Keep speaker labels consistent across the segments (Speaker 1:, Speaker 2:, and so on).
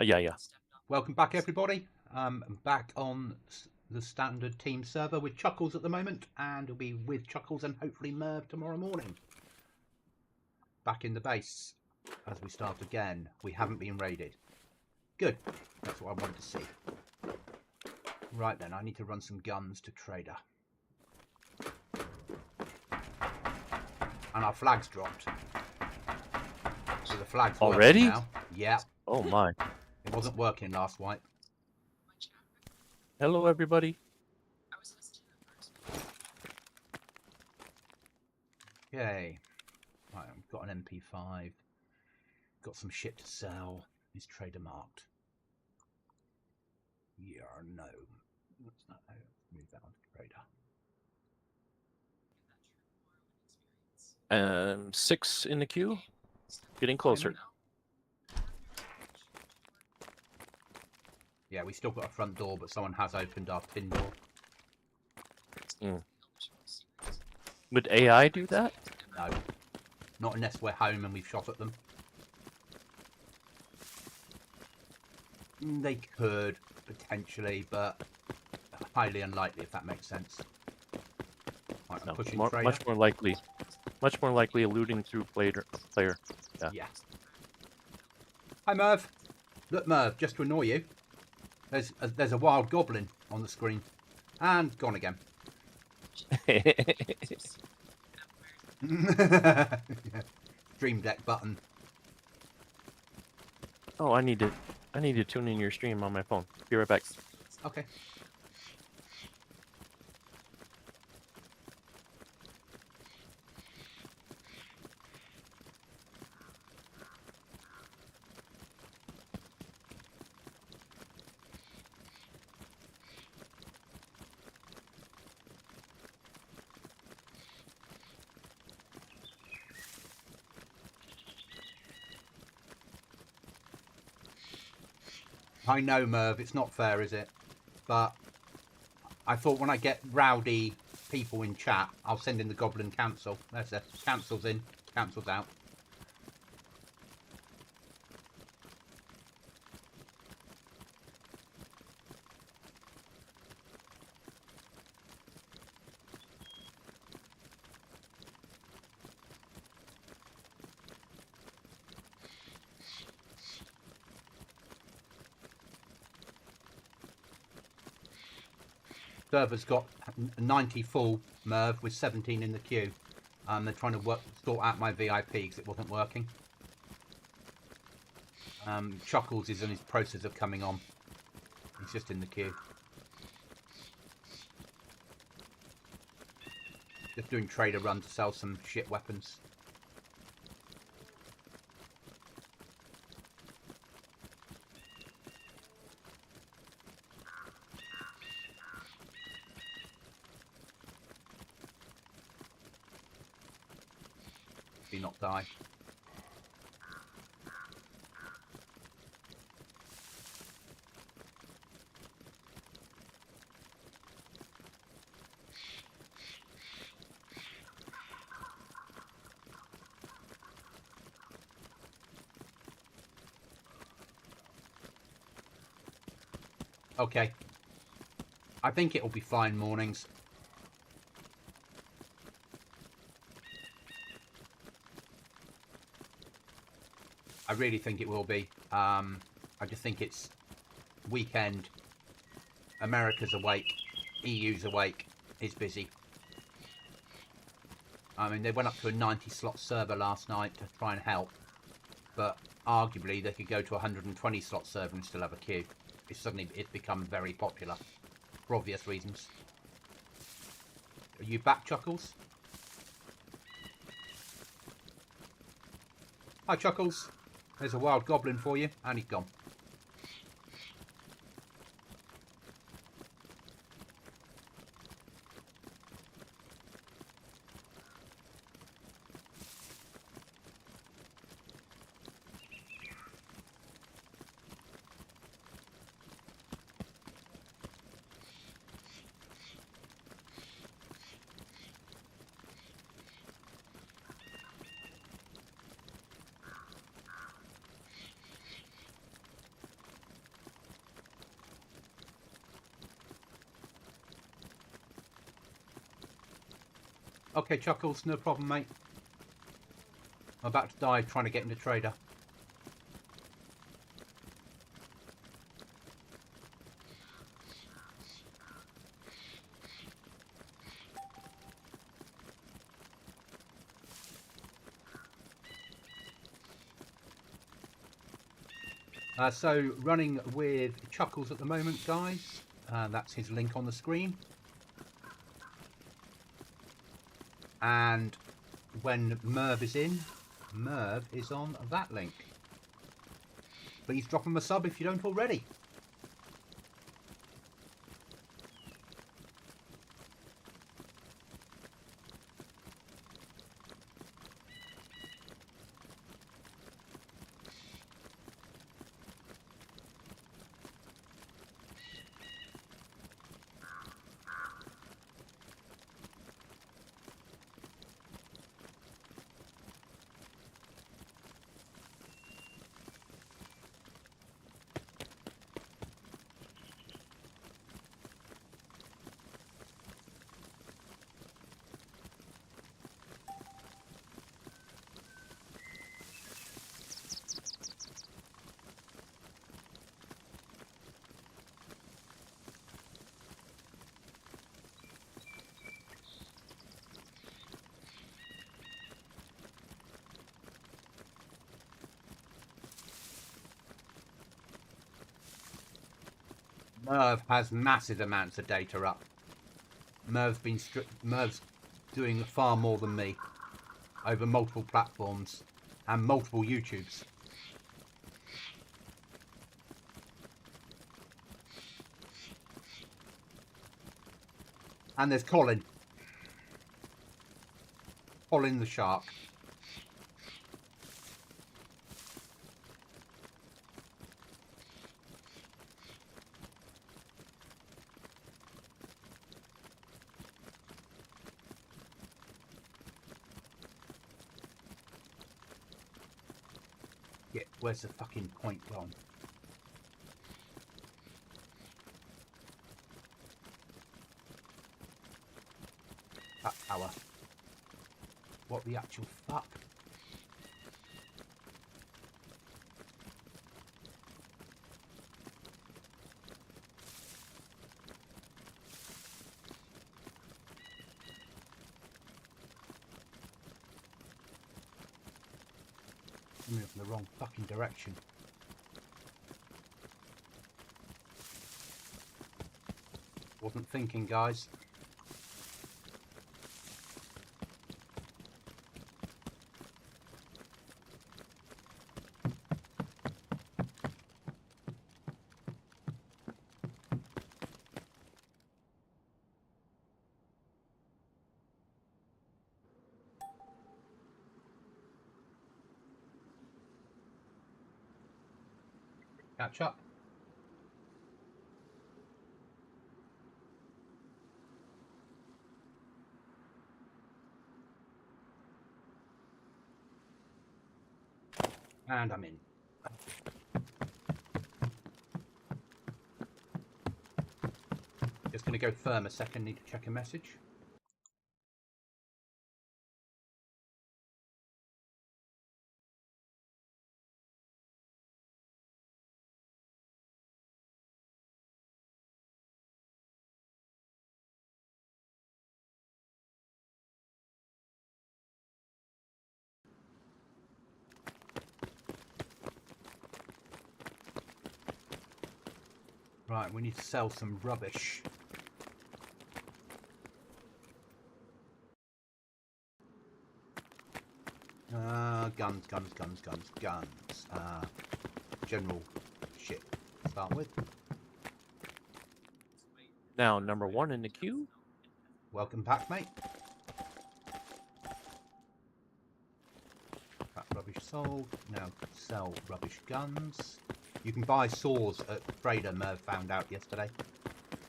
Speaker 1: Yeah, yeah.
Speaker 2: Welcome back, everybody. I'm back on the standard team server with Chuckles at the moment, and we'll be with Chuckles and hopefully Merv tomorrow morning. Back in the base as we start again. We haven't been raided. Good. That's what I wanted to see. Right then, I need to run some guns to Trader. And our flag's dropped. So the flag's
Speaker 1: Already?
Speaker 2: working now. Yeah.
Speaker 1: Oh my.
Speaker 2: It wasn't working last wipe.
Speaker 1: Hello, everybody.
Speaker 2: Yay. Right, I've got an MP5. Got some shit to sell. Is Trader marked? Yeah, no. That's not how. Move that on to Trader.
Speaker 1: 6 in the queue. Getting closer.
Speaker 2: Yeah, we still got a front door, but someone has opened our pin door.
Speaker 1: Would AI do that?
Speaker 2: No. Not unless we're home and we've shot at them. They could, potentially, but highly unlikely, if that makes sense. Right, I'm pushing Trader.
Speaker 1: Much more likely. Much more likely eluding through player.
Speaker 2: Yeah. Hi, Merv. Look, Merv, just to annoy you, there's a wild goblin on the screen. And gone again. Stream Deck button.
Speaker 1: Oh, I need to tune in your stream on my phone. Be right back.
Speaker 2: Okay. I know, Merv, it's not fair, is it? But I thought when I get rowdy people in chat, I'll send in the Goblin Council. That's it. Council's in, Council's out. Server's got 90 full, Merv, with 17 in the queue. They're trying to sort out my VIP because it wasn't working. Chuckles is in his process of coming on. He's just in the queue. Just doing trader run to sell some shit weapons. Do not die. Okay. I think it'll be fine mornings. I really think it will be. I just think it's weekend. America's awake. EU's awake. It's busy. I mean, they went up to a 90 slot server last night to try and help. But arguably, they could go to a 120 slot server and still have a queue. It's become very popular. For obvious reasons. Are you back, Chuckles? Hi, Chuckles. There's a wild goblin for you, and he's gone. Okay, Chuckles, no problem, mate. I'm about to die trying to get into trader. So running with Chuckles at the moment, guys. That's his link on the screen. And when Merv is in, Merv is on that link. Please drop him a sub if you don't already. Merv has massive amounts of data up. Merv's doing far more than me over multiple platforms and multiple YouTubes. And there's Colin. Colin the shark. Yeah, where's the fucking point gone? That tower. What the actual fuck? I'm moving in the wrong fucking direction. Wasn't thinking, guys. Catch up. And I'm in. Just going to go firm a second, need to check a message. Right, we need to sell some rubbish. Guns. General shit. Start with.
Speaker 1: Now, number 1 in the queue.
Speaker 2: Welcome back, mate. That rubbish sold. Now sell rubbish guns. You can buy saws at Trader, Merv found out yesterday.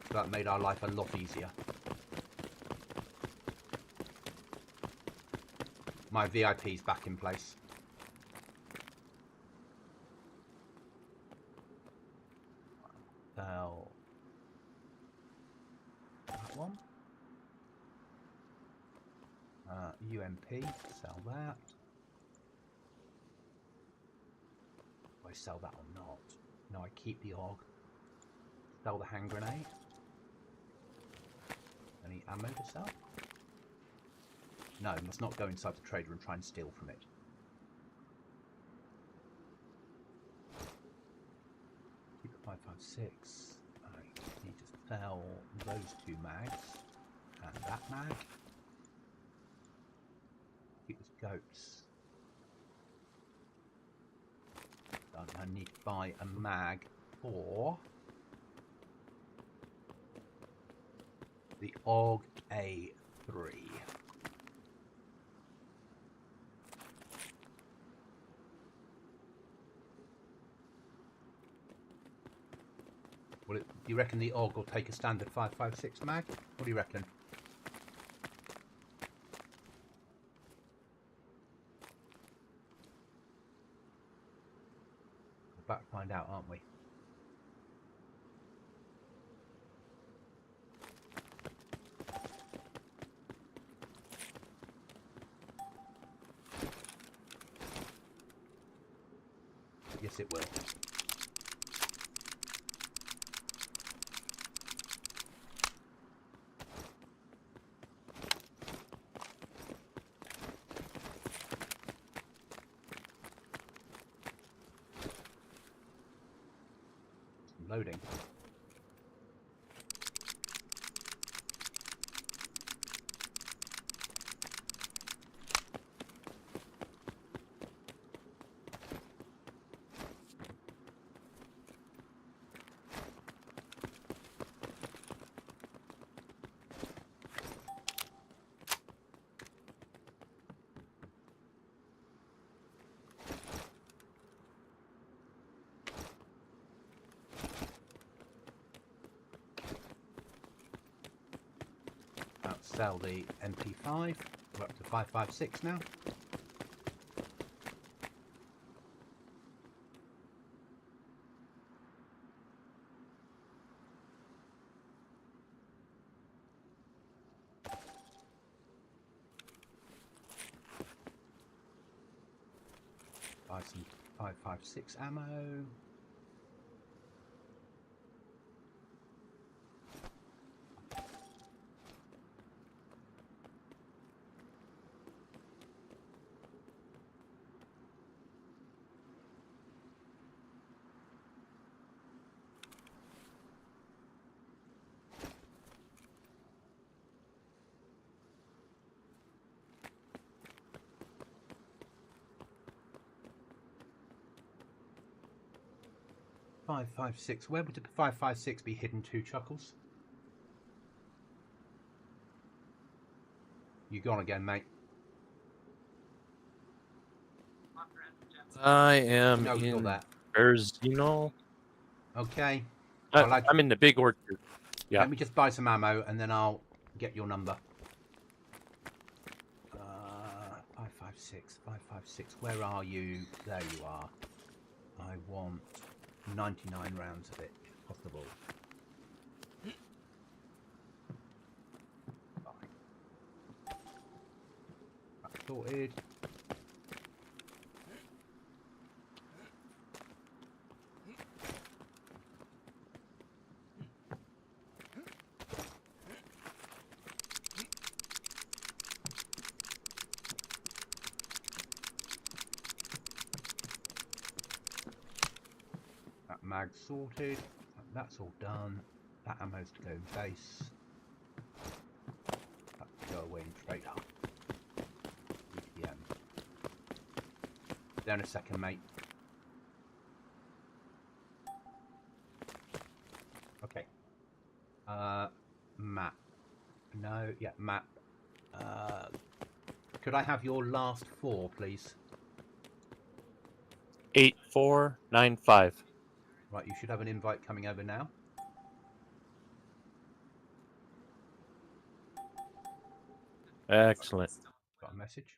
Speaker 2: So that made our life a lot easier. My VIP's back in place. Sell that one. UMP, sell that. Do I sell that or not? No, I keep the AUG. Sell the hand grenade. Any ammo to sell? No, must not go inside the trader and try and steal from it. Keep the 5.56. I need to sell those 2 mags and that mag. Keep the goats. I need to buy a mag for the AUG A3. Do you reckon the AUG will take a standard 5.56 mag? What do you reckon? We're about to find out, aren't we? Yes, it will. Loading. Sell the MP5. We're up to 5.56 now. Buy some 5.56 ammo. 5.56. Where would the 5.56 be hidden to, Chuckles? You gone again, mate?
Speaker 1: I am
Speaker 2: No,
Speaker 1: in
Speaker 2: that.
Speaker 1: Berzino.
Speaker 2: Okay.
Speaker 1: I'm in the big orchard. Yeah.
Speaker 2: Let me just buy some ammo and then I'll get your number. 5.56, 5.56. Where are you? There you are. I want 99 rounds of it, if possible. Fine. That's sorted. Mag sorted. That's all done. That ammo's to go in base. That to go away in trade hub. EPM. Down a second, mate. Okay. Map. No, yeah, map. Could I have your last 4, please?
Speaker 1: 8495.
Speaker 2: Right, you should have an invite coming over now.
Speaker 1: Excellent.
Speaker 2: Got a message.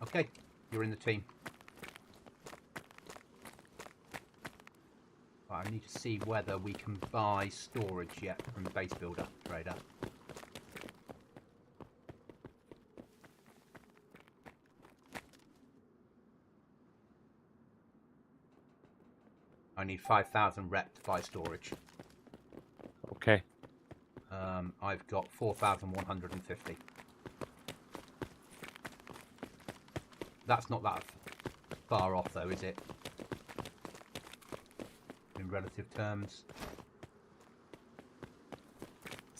Speaker 2: Okay, you're in the team. Right, I need to see whether we can buy storage yet from Base Builder Trader. I need 5,000 rep to buy storage.
Speaker 1: Okay.
Speaker 2: I've got 4,150. That's not that far off though, is it? In relative terms.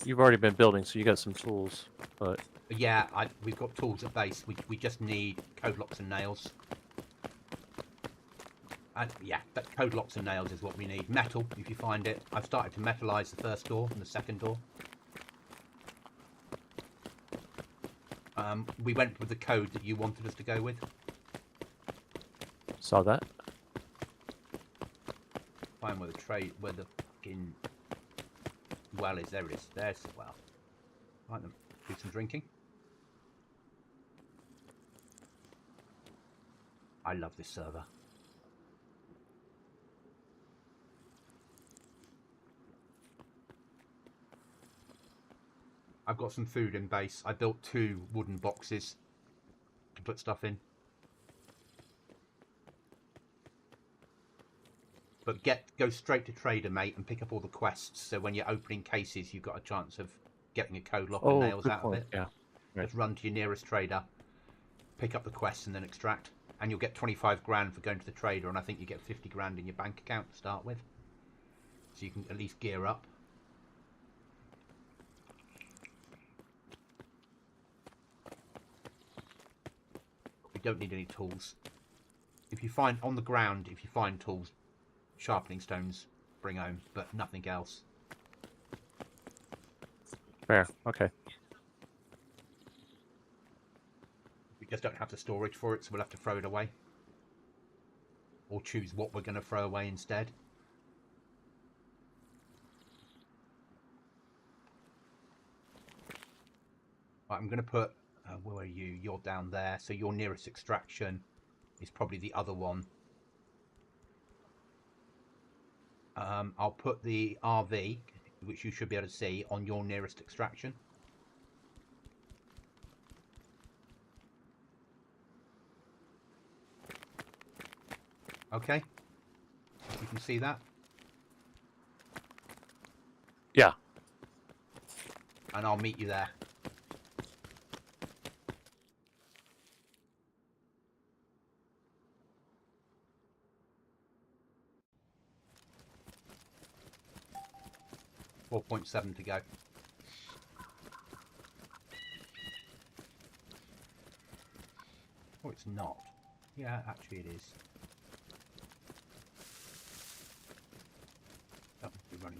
Speaker 1: You've already been building, so you got some tools, but
Speaker 2: Yeah, we've got tools at base. We just need code locks and nails. And yeah, that code locks and nails is what we need. Metal, if you find it. I've started to metalize the first door and the second door. We went with the code that you wanted us to go with.
Speaker 1: saw that.
Speaker 2: Find where the fucking well is. There it is. There's the well. Right then, do some drinking. I love this server. I've got some food in base. I built 2 wooden boxes to put stuff in. But go straight to Trader, mate, and pick up all the quests. So when you're opening cases, you've got a chance of getting a code lock and nails out of it.
Speaker 1: Yeah. Right.
Speaker 2: Just run to your nearest trader, pick up the quests, and then extract. And you'll get 25 grand for going to the trader, and I think you get 50 grand in your bank account to start with. So you can at least gear up. We don't need any tools. If you find on the ground, if you find tools, sharpening stones, bring home, but nothing else.
Speaker 1: Fair. Okay.
Speaker 2: We just don't have the storage for it, so we'll have to throw it away. Or choose what we're going to throw away instead. Right, I'm going to put... where are you? You're down there. So your nearest extraction is probably the other one. I'll put the RV, which you should be able to see, on your nearest extraction. Okay. You can see that.
Speaker 1: Yeah.
Speaker 2: And I'll meet you there. .7 to go. Oh, it's not. Yeah, actually it is. That must be running.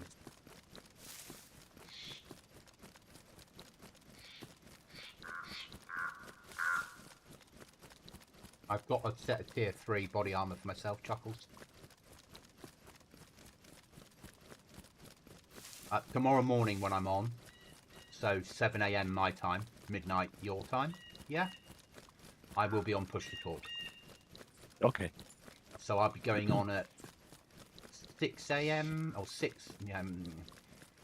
Speaker 2: I've got a set of tier 3 body armor for myself, Chuckles. Tomorrow morning when I'm on, so 7 AM my time, midnight your time, yeah? I will be on Push to Talk.
Speaker 1: Okay.
Speaker 2: So I'll be going on at 6 AM, or 6,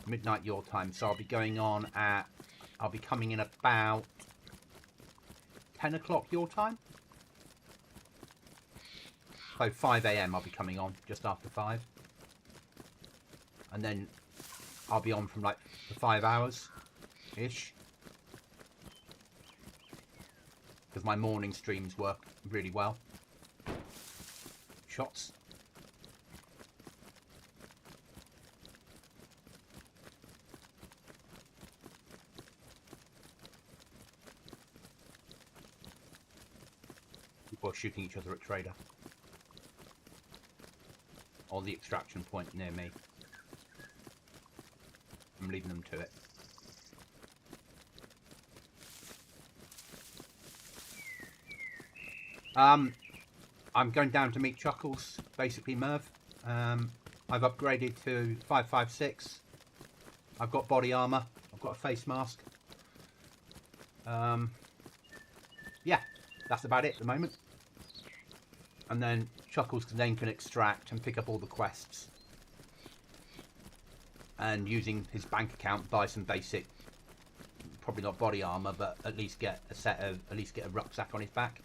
Speaker 2: midnight your time. So I'll be going on at, I'll be coming in about 10 o'clock your time. So 5 AM I'll be coming on, just after 5. And then I'll be on from like for 5 hours-ish. Because my morning streams work really well. Shots. People are shooting each other at Trader. Or the extraction point near me. I'm leaving them to it. I'm going down to meet Chuckles, basically Merv. I've upgraded to 556. I've got body armor. I've got a face mask. Yeah, that's about it at the moment. And then Chuckles then can extract and pick up all the quests. and using his bank account buy some basic, probably not body armor, but at least get a rucksack on his back.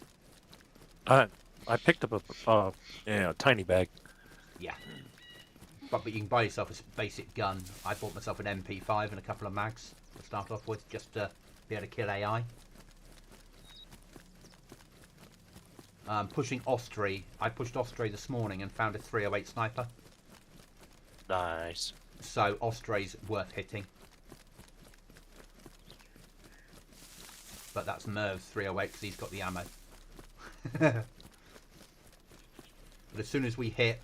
Speaker 1: I picked up a tiny bag.
Speaker 2: Yeah. But you can buy yourself a basic gun. I bought myself an MP5 and a couple of mags to start off with, just to be able to kill AI. Pushing Osprey. I pushed Osprey this morning and found a 308 sniper.
Speaker 1: Nice.
Speaker 2: So Osprey's worth hitting. But that's Merv's 308 because he's got the ammo. But as soon as we hit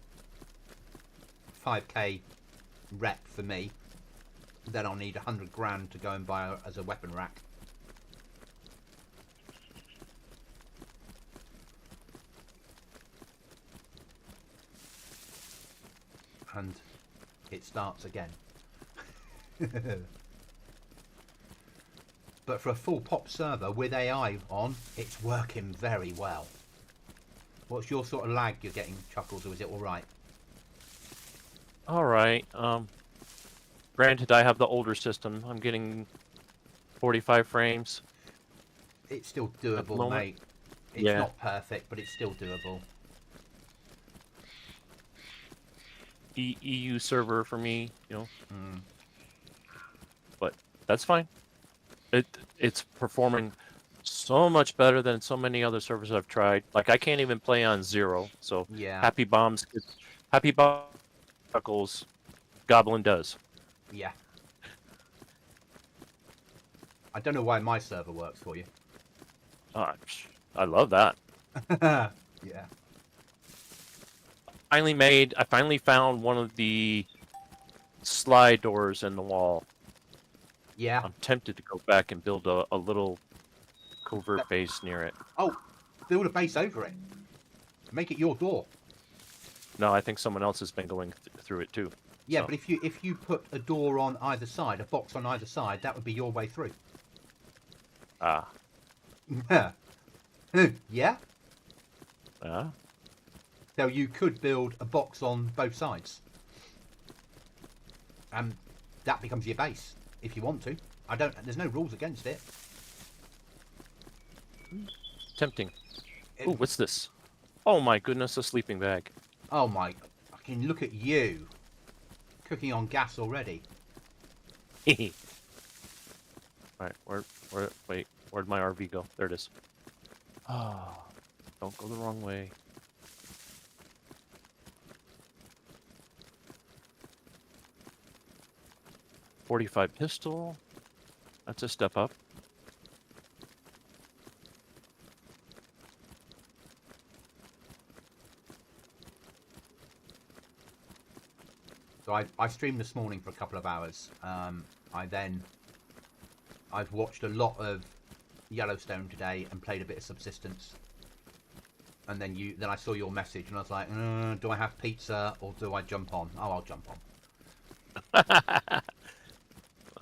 Speaker 2: 5k rep for me, then I'll need 100 grand to go and buy as a weapon rack. And it starts again. But for a full pop server with AI on, it's working very well. What's your sort of lag you're getting, Chuckles, or is it alright?
Speaker 1: Alright. Granted, I have the older system. I'm getting 45 frames.
Speaker 2: It's still doable, mate. It's not perfect, but it's still doable.
Speaker 1: EU server for me, you know. But that's fine. It's performing so much better than so many other servers I've tried. Like I can't even play on 0. So
Speaker 2: yeah.
Speaker 1: Happy Bombs, Chuckles, Goblin does.
Speaker 2: Yeah. I don't know why my server works for you.
Speaker 1: I love that.
Speaker 2: Yeah.
Speaker 1: I finally found one of the slide doors in the wall.
Speaker 2: Yeah.
Speaker 1: I'm tempted to go back and build a little covert base near it.
Speaker 2: Oh, build a base over it. Make it your door.
Speaker 1: No, I think someone else has been going through it too.
Speaker 2: Yeah,
Speaker 1: so.
Speaker 2: But if you put a door on either side, a box on either side, that would be your way through.
Speaker 1: Ah.
Speaker 2: Yeah?
Speaker 1: Ah.
Speaker 2: So you could build a box on both sides. And that becomes your base, if you want to. There's no rules against it.
Speaker 1: Tempting. Ooh, what's this? Oh my goodness, a sleeping bag.
Speaker 2: Oh my, fucking look at you. Cooking on gas already.
Speaker 1: Alright, where'd my RV go? There it is. Ah, don't go the wrong way. .45 pistol. That's a step up.
Speaker 2: So I streamed this morning for a couple of hours. I've watched a lot of Yellowstone today and played a bit of Subsistence. And then I saw your message and I was like, do I have pizza or do I jump on? Oh, I'll jump on.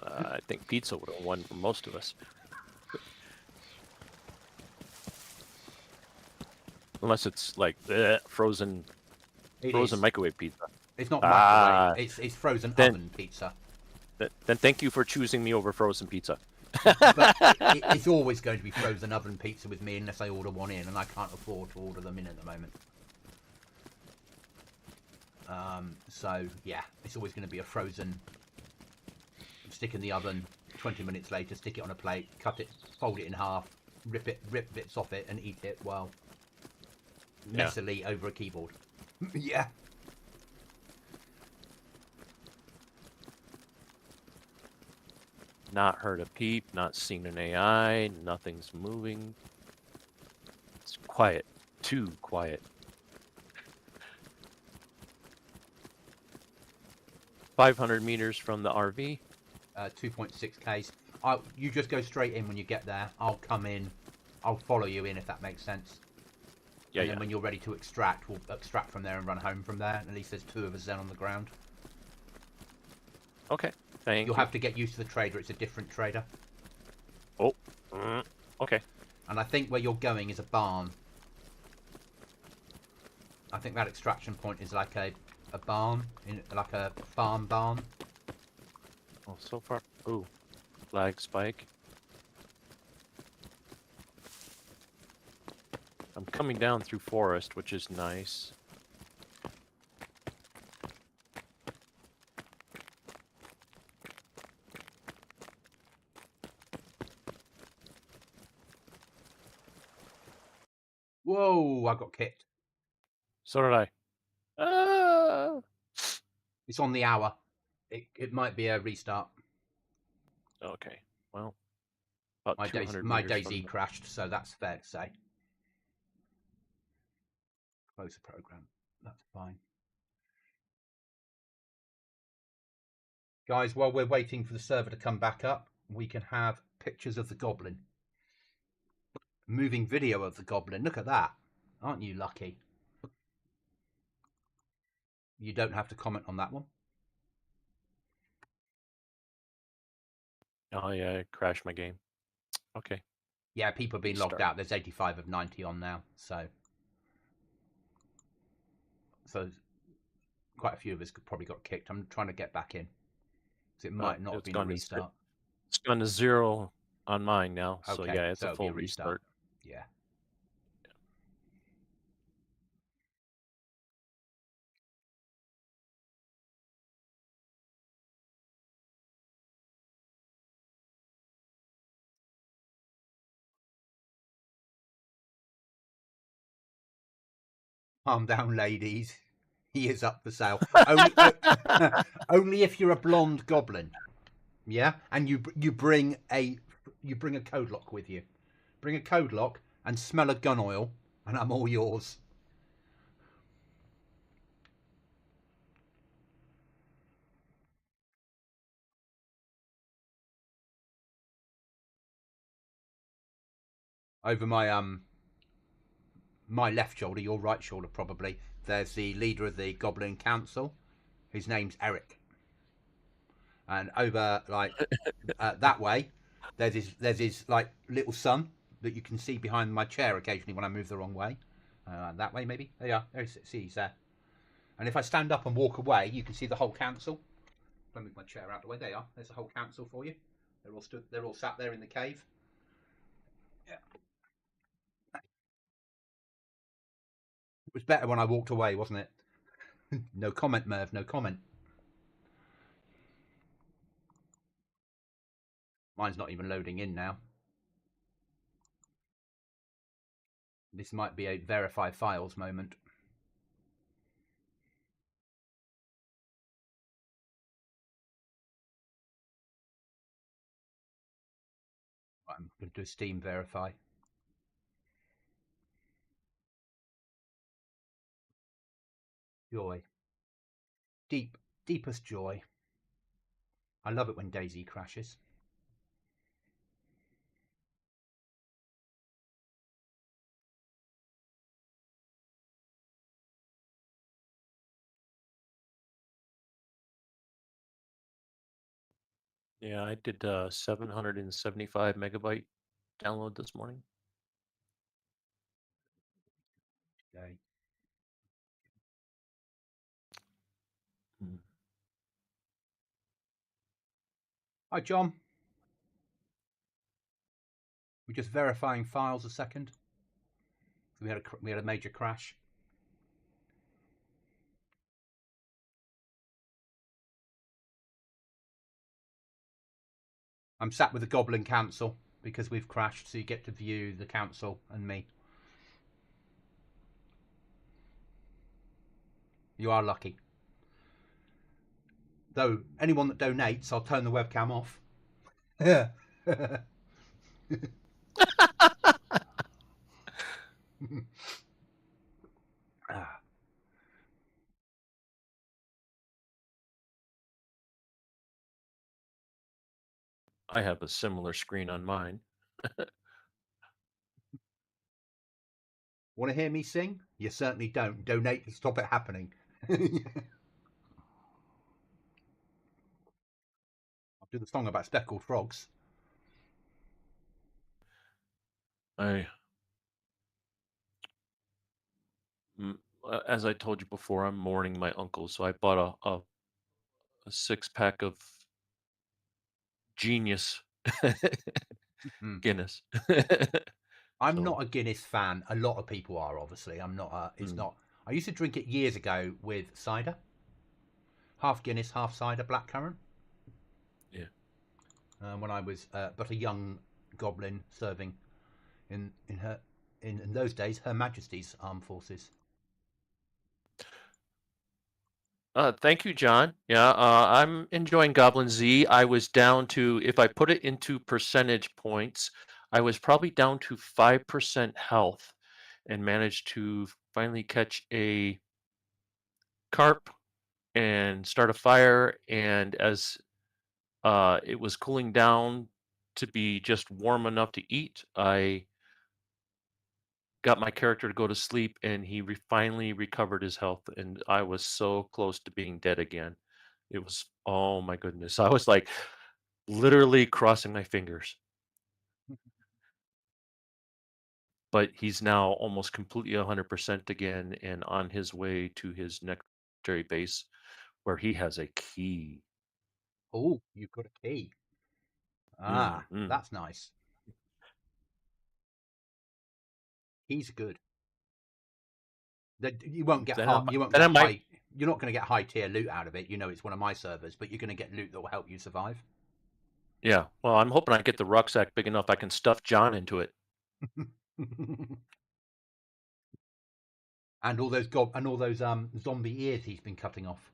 Speaker 1: I think pizza would have won for most of us. Unless it's like frozen microwave pizza.
Speaker 2: It's not microwave. It's frozen oven pizza.
Speaker 1: Then thank you for choosing me over frozen pizza.
Speaker 2: But it's always going to be frozen oven pizza with me unless I order one in, and I can't afford to order them in at the moment. So yeah, it's always going to be a frozen. Stick in the oven. 20 minutes later, stick it on a plate, cut it, fold it in half, rip bits off it, and eat it while messily over a keyboard. Yeah.
Speaker 1: Not heard a peep, not seen an AI, nothing's moving. It's quiet, too quiet. 500 meters from the RV.
Speaker 2: 2.6 Ks. You just go straight in when you get there. I'll come in. I'll follow you in if that makes sense.
Speaker 1: Yeah,
Speaker 2: and then when you're ready to extract, we'll extract from there and run home from there. At least there's two of us then on the ground.
Speaker 1: Okay, thank you.
Speaker 2: You'll have to get used to the trader. It's a different trader.
Speaker 1: Oh, okay.
Speaker 2: And I think where you're going is a barn. I think that extraction point is like a barn, like a farm barn.
Speaker 1: Oh, so far. Ooh, lag spike. I'm coming down through forest, which is nice.
Speaker 2: Whoa, I got kicked.
Speaker 1: So did I. Ah!
Speaker 2: It's on the hour. It might be a restart.
Speaker 1: Okay, well, about
Speaker 2: My
Speaker 1: 200
Speaker 2: my
Speaker 1: meters from
Speaker 2: DayZ
Speaker 1: the...
Speaker 2: crashed, so that's fair to say. Close the program. That's fine. Guys, while we're waiting for the server to come back up, we can have pictures of the goblin. Moving video of the goblin. Look at that. Aren't you lucky? You don't have to comment on that one.
Speaker 1: Oh yeah, it crashed my game. Okay.
Speaker 2: Yeah, people have been logged
Speaker 1: Restart.
Speaker 2: out. There's 85 of 90 on now, so quite a few of us probably got kicked. I'm trying to get back in, so it might not have
Speaker 1: It's
Speaker 2: been a
Speaker 1: gone to
Speaker 2: restart.
Speaker 1: it's gone to 0 on mine now. So
Speaker 2: Okay,
Speaker 1: yeah, it's
Speaker 2: so
Speaker 1: a
Speaker 2: it'll be
Speaker 1: full
Speaker 2: a restart.
Speaker 1: restart.
Speaker 2: Yeah. Calm down, ladies. He is up for sale. Only if you're a blonde goblin. Yeah, and you bring a code lock with you. Bring a code lock and smell a gun oil, and I'm all yours. Over my left shoulder, your right shoulder probably. There's the leader of the Goblin Council. His name's Eric. And over that way, there's his like little son that you can see behind my chair occasionally when I move the wrong way. That way maybe. There you are. There, see, he's there. And if I stand up and walk away, you can see the whole council. If I move my chair out of the way, there you are. There's the whole council for you. They're all stood. They're all sat there in the cave. Yeah. It was better when I walked away, wasn't it? No comment, Merv. No comment. Mine's not even loading in now. This might be a verify files moment. I'm going to do a Steam verify. Joy. Deepest joy. I love it when DayZ crashes.
Speaker 1: Yeah, I did 775 megabyte download this morning.
Speaker 2: Okay.
Speaker 1: Hmm.
Speaker 2: Hi, John. We're just verifying files a second. We had a major crash. I'm sat with the Goblin Council because we've crashed, so you get to view the council and me. You are lucky. Though anyone that donates, I'll turn the webcam off. Yeah. Ah,
Speaker 1: I have a similar screen on mine.
Speaker 2: want to hear me sing? You certainly don't. Donate to stop it happening. I'll do the song about speckled frogs.
Speaker 1: I, as I told you before, I'm mourning my uncle, so I bought a 6-pack of genius
Speaker 2: Mm.
Speaker 1: Guinness.
Speaker 2: I'm
Speaker 1: So,
Speaker 2: not a Guinness fan. A lot of people are, obviously. I'm not. It's
Speaker 1: mm,
Speaker 2: not. I used to drink it years ago with cider, half Guinness, half cider, blackcurrant.
Speaker 1: yeah.
Speaker 2: When I was but a young goblin serving in her in those days Her Majesty's Armed Forces.
Speaker 1: Thank you, John. Yeah, I'm enjoying Goblin Z. I was down to, if I put it into percentage points, I was probably down to 5% health and managed to finally catch a carp and start a fire. And as it was cooling down to be just warm enough to eat, I got my character to go to sleep and he finally recovered his health. And I was so close to being dead again. It was, oh my goodness. I was like literally crossing my fingers. But he's now almost completely 100% again and on his way to his necessary base where he has a key.
Speaker 2: Oh, you've got a key. Ah,
Speaker 1: Mm-hmm.
Speaker 2: that's nice. He's good. You won't get
Speaker 1: Then
Speaker 2: high.
Speaker 1: I,
Speaker 2: You won't
Speaker 1: then
Speaker 2: get
Speaker 1: I might,
Speaker 2: high. You're not going to get high tier loot out of it. You know, it's one of my servers, but you're going to get loot that will help you survive.
Speaker 1: yeah. Well, I'm hoping I get the rucksack big enough I can stuff John into it.
Speaker 2: And all those zombie ears he's been cutting off.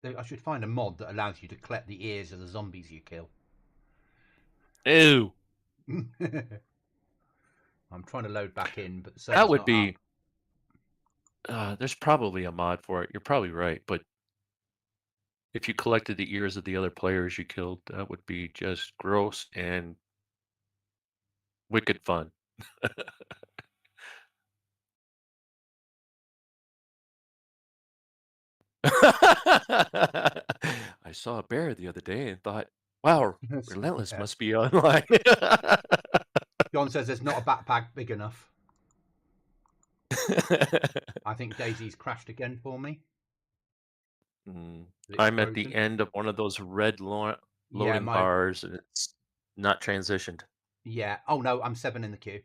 Speaker 2: I should find a mod that allows you to collect the ears of the zombies you kill.
Speaker 1: Ew.
Speaker 2: I'm trying to load back in, but the
Speaker 1: That
Speaker 2: server's
Speaker 1: would
Speaker 2: not up.
Speaker 1: be, there's probably a mod for it. You're probably right. But if you collected the ears of the other players you killed, that would be just gross and wicked fun. I saw a bear the other day and thought, wow, Relentless
Speaker 2: Yeah.
Speaker 1: must be online.
Speaker 2: John says there's not a backpack big enough. I think Daisy's crashed again for me.
Speaker 1: Mm,
Speaker 2: It's
Speaker 1: I'm at the
Speaker 2: frozen.
Speaker 1: end of one of those red
Speaker 2: Yeah,
Speaker 1: loading
Speaker 2: my
Speaker 1: bars and it's not transitioned.
Speaker 2: yeah. Oh no, I'm 7 in the queue.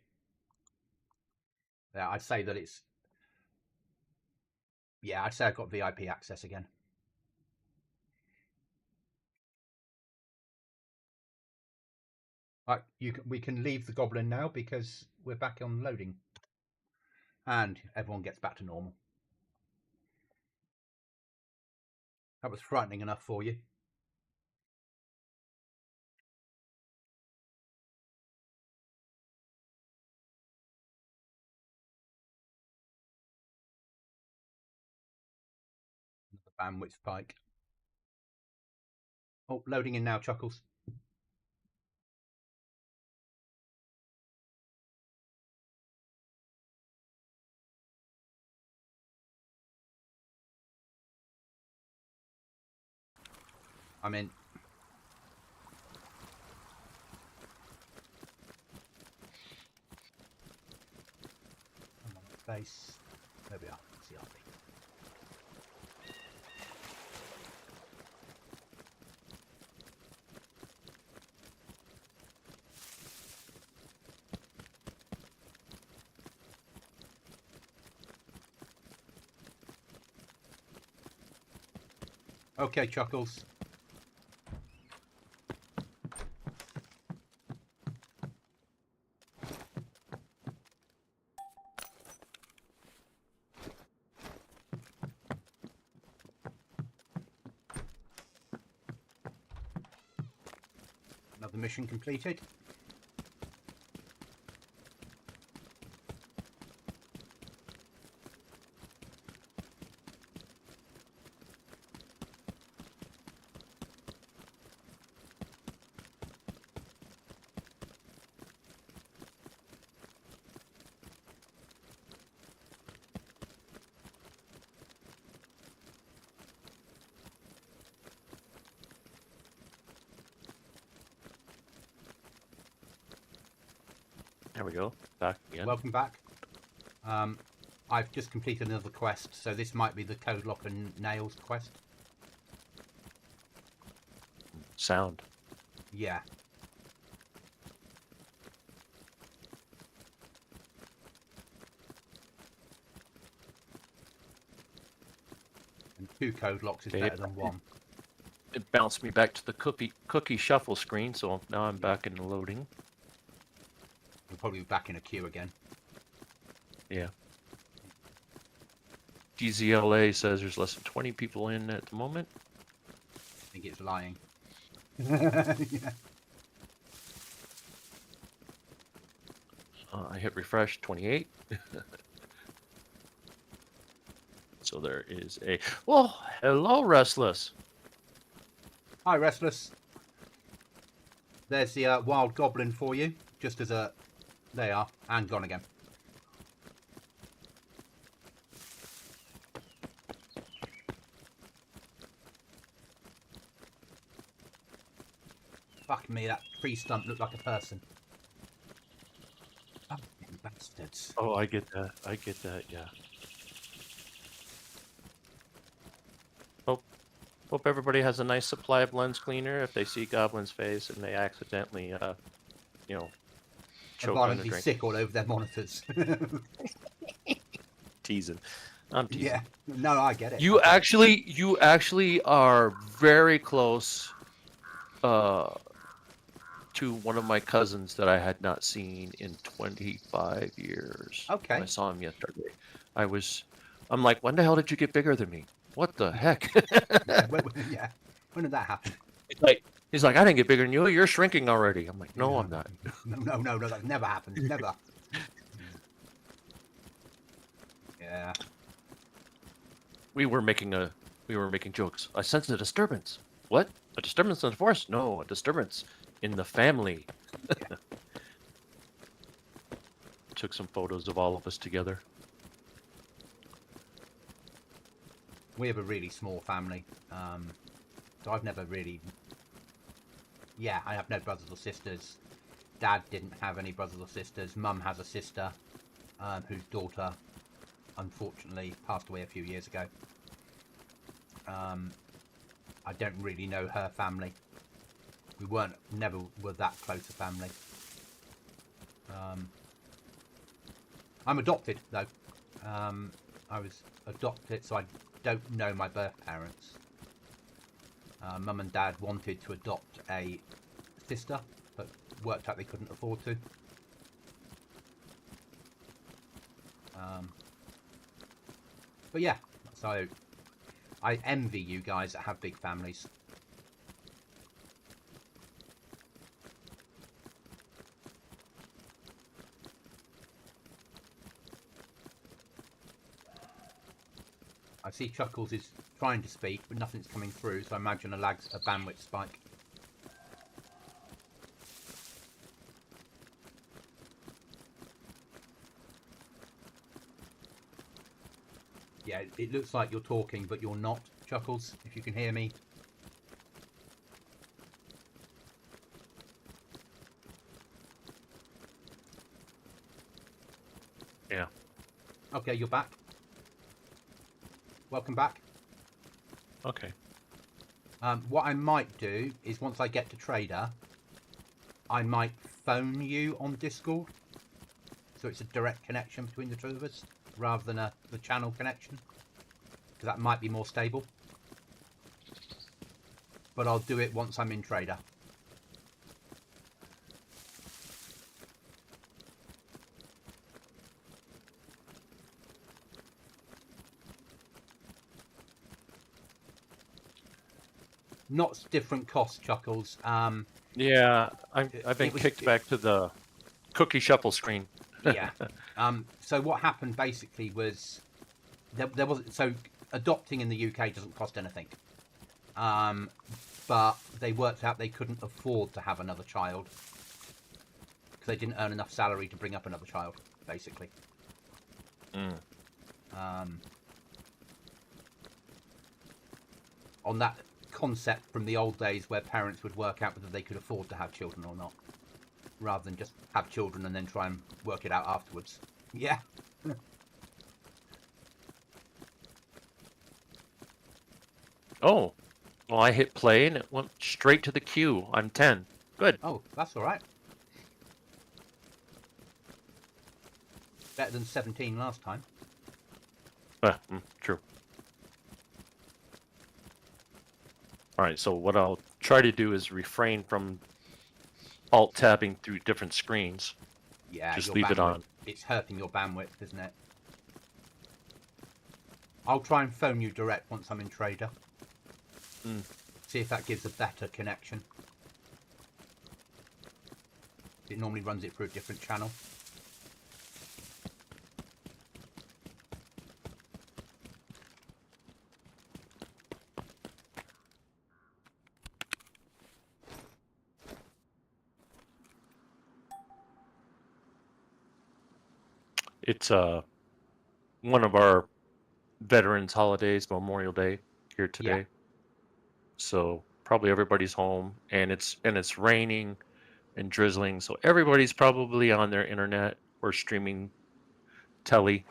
Speaker 2: Yeah, I'd say that it's yeah. I'd say I've got VIP access again. Right, we can leave the goblin now because we're back on loading, and everyone gets back to normal. That was frightening enough for you. The bandwidth spike. Oh, loading in now, Chuckles. I'm in. I'm on base. There we are. CRB. Okay, Chuckles. Another mission completed.
Speaker 1: There we go. Back again.
Speaker 2: Welcome back. I've just completed another quest, so this might be the Code Lock and Nails quest.
Speaker 1: sound.
Speaker 2: Yeah. And 2 code locks is
Speaker 1: Okay,
Speaker 2: better than 1.
Speaker 1: it bounced me back to the cookie shuffle screen, so now I'm back in the loading.
Speaker 2: We'll probably be back in a queue again.
Speaker 1: Yeah. GZLA says there's less than 20 people in at the moment.
Speaker 2: I think it's lying. Yeah.
Speaker 1: I hit refresh, 28. So there is a... Well, hello, Restless.
Speaker 2: Hi, Restless. There's the wild goblin for you, just as a... There you are, and gone again. Fuck me, that tree stump looked like a person. Fucking bastards.
Speaker 1: Oh, I get that. I get that, yeah. Hope everybody has a nice supply of lens cleaner if they see Goblin's face and they accidentally, you know, choke on the
Speaker 2: Violently
Speaker 1: drink.
Speaker 2: sick all over their monitors.
Speaker 1: Teasing. I'm teasing.
Speaker 2: Yeah, no, I get it.
Speaker 1: You actually are very close to one of my cousins that I had not seen in 25 years.
Speaker 2: Okay.
Speaker 1: I saw him yesterday. I'm like, when the hell did you get bigger than me? What the heck?
Speaker 2: Yeah, when did that happen?
Speaker 1: He's like, I didn't get bigger than you. You're shrinking already. I'm like, no,
Speaker 2: Yeah.
Speaker 1: I'm not.
Speaker 2: No, that never happened. Never. Yeah.
Speaker 1: We were making jokes. I sense a disturbance. What? A disturbance in the forest? No, a disturbance in the family. Took some photos of all of us together.
Speaker 2: We have a really small family, so I've never really... Yeah, I have no brothers or sisters. Dad didn't have any brothers or sisters. Mum has a sister, whose daughter, unfortunately, passed away a few years ago. I don't really know her family. We never were that close a family. I'm adopted, though. I was adopted, so I don't know my birth parents. Mum and Dad wanted to adopt a sister, but worked out they couldn't afford to. But yeah, so I envy you guys that have big families. I see Chuckles is trying to speak, but nothing's coming through, so I imagine a bandwidth spike. Yeah, it looks like you're talking, but you're not, Chuckles, if you can hear me.
Speaker 1: Yeah.
Speaker 2: Okay, you're back. Welcome back.
Speaker 1: Okay.
Speaker 2: What I might do is once I get to Trader, I might phone you on Discord. So it's a direct connection between the two of us, rather than the channel connection. Because that might be more stable. But I'll do it once I'm in Trader. Not different costs, Chuckles.
Speaker 1: Yeah, I've been kicked back to the cookie shuffle screen.
Speaker 2: Yeah. So what happened basically was there was adopting in the UK doesn't cost anything. But they worked out they couldn't afford to have another child because they didn't earn enough salary to bring up another child, basically. On that concept from the old days where parents would work out whether they could afford to have children or not, rather than just have children and then try and work it out afterwards. Yeah.
Speaker 1: Oh, Well, I hit play and it went straight to the queue. I'm 10. Good.
Speaker 2: Oh, that's all right. Better than 17 last time.
Speaker 1: True. All right, so what I'll try to do is refrain from alt-tabbing through different screens.
Speaker 2: Yeah,
Speaker 1: Just
Speaker 2: your
Speaker 1: leave it
Speaker 2: bandwidth.
Speaker 1: on.
Speaker 2: It's hurting your bandwidth, isn't it? I'll try and phone you direct once I'm in Trader. See if that gives a better connection. It normally runs it through a different channel.
Speaker 1: It's one of our veterans holidays, Memorial Day here today.
Speaker 2: Yeah.
Speaker 1: So probably everybody's home and it's raining and drizzling, so everybody's probably on their internet or streaming telly.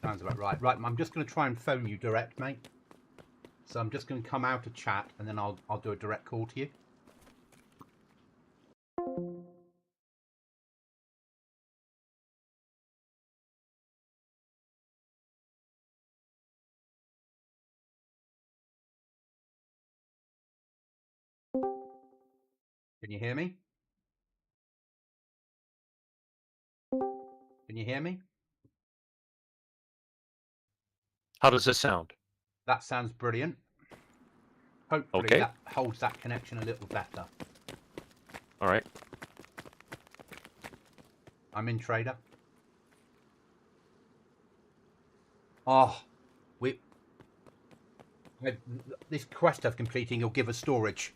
Speaker 2: Sounds about right. Right, I'm just going to try and phone you direct, mate. So I'm just going to come out of chat and then I'll do a direct call to you. Can you hear me? Can you hear me?
Speaker 1: How does this sound?
Speaker 2: That sounds brilliant. Hopefully
Speaker 1: Okay.
Speaker 2: that holds that connection a little better.
Speaker 1: All right.
Speaker 2: I'm in Trader. Oh, this quest of completing will give us storage.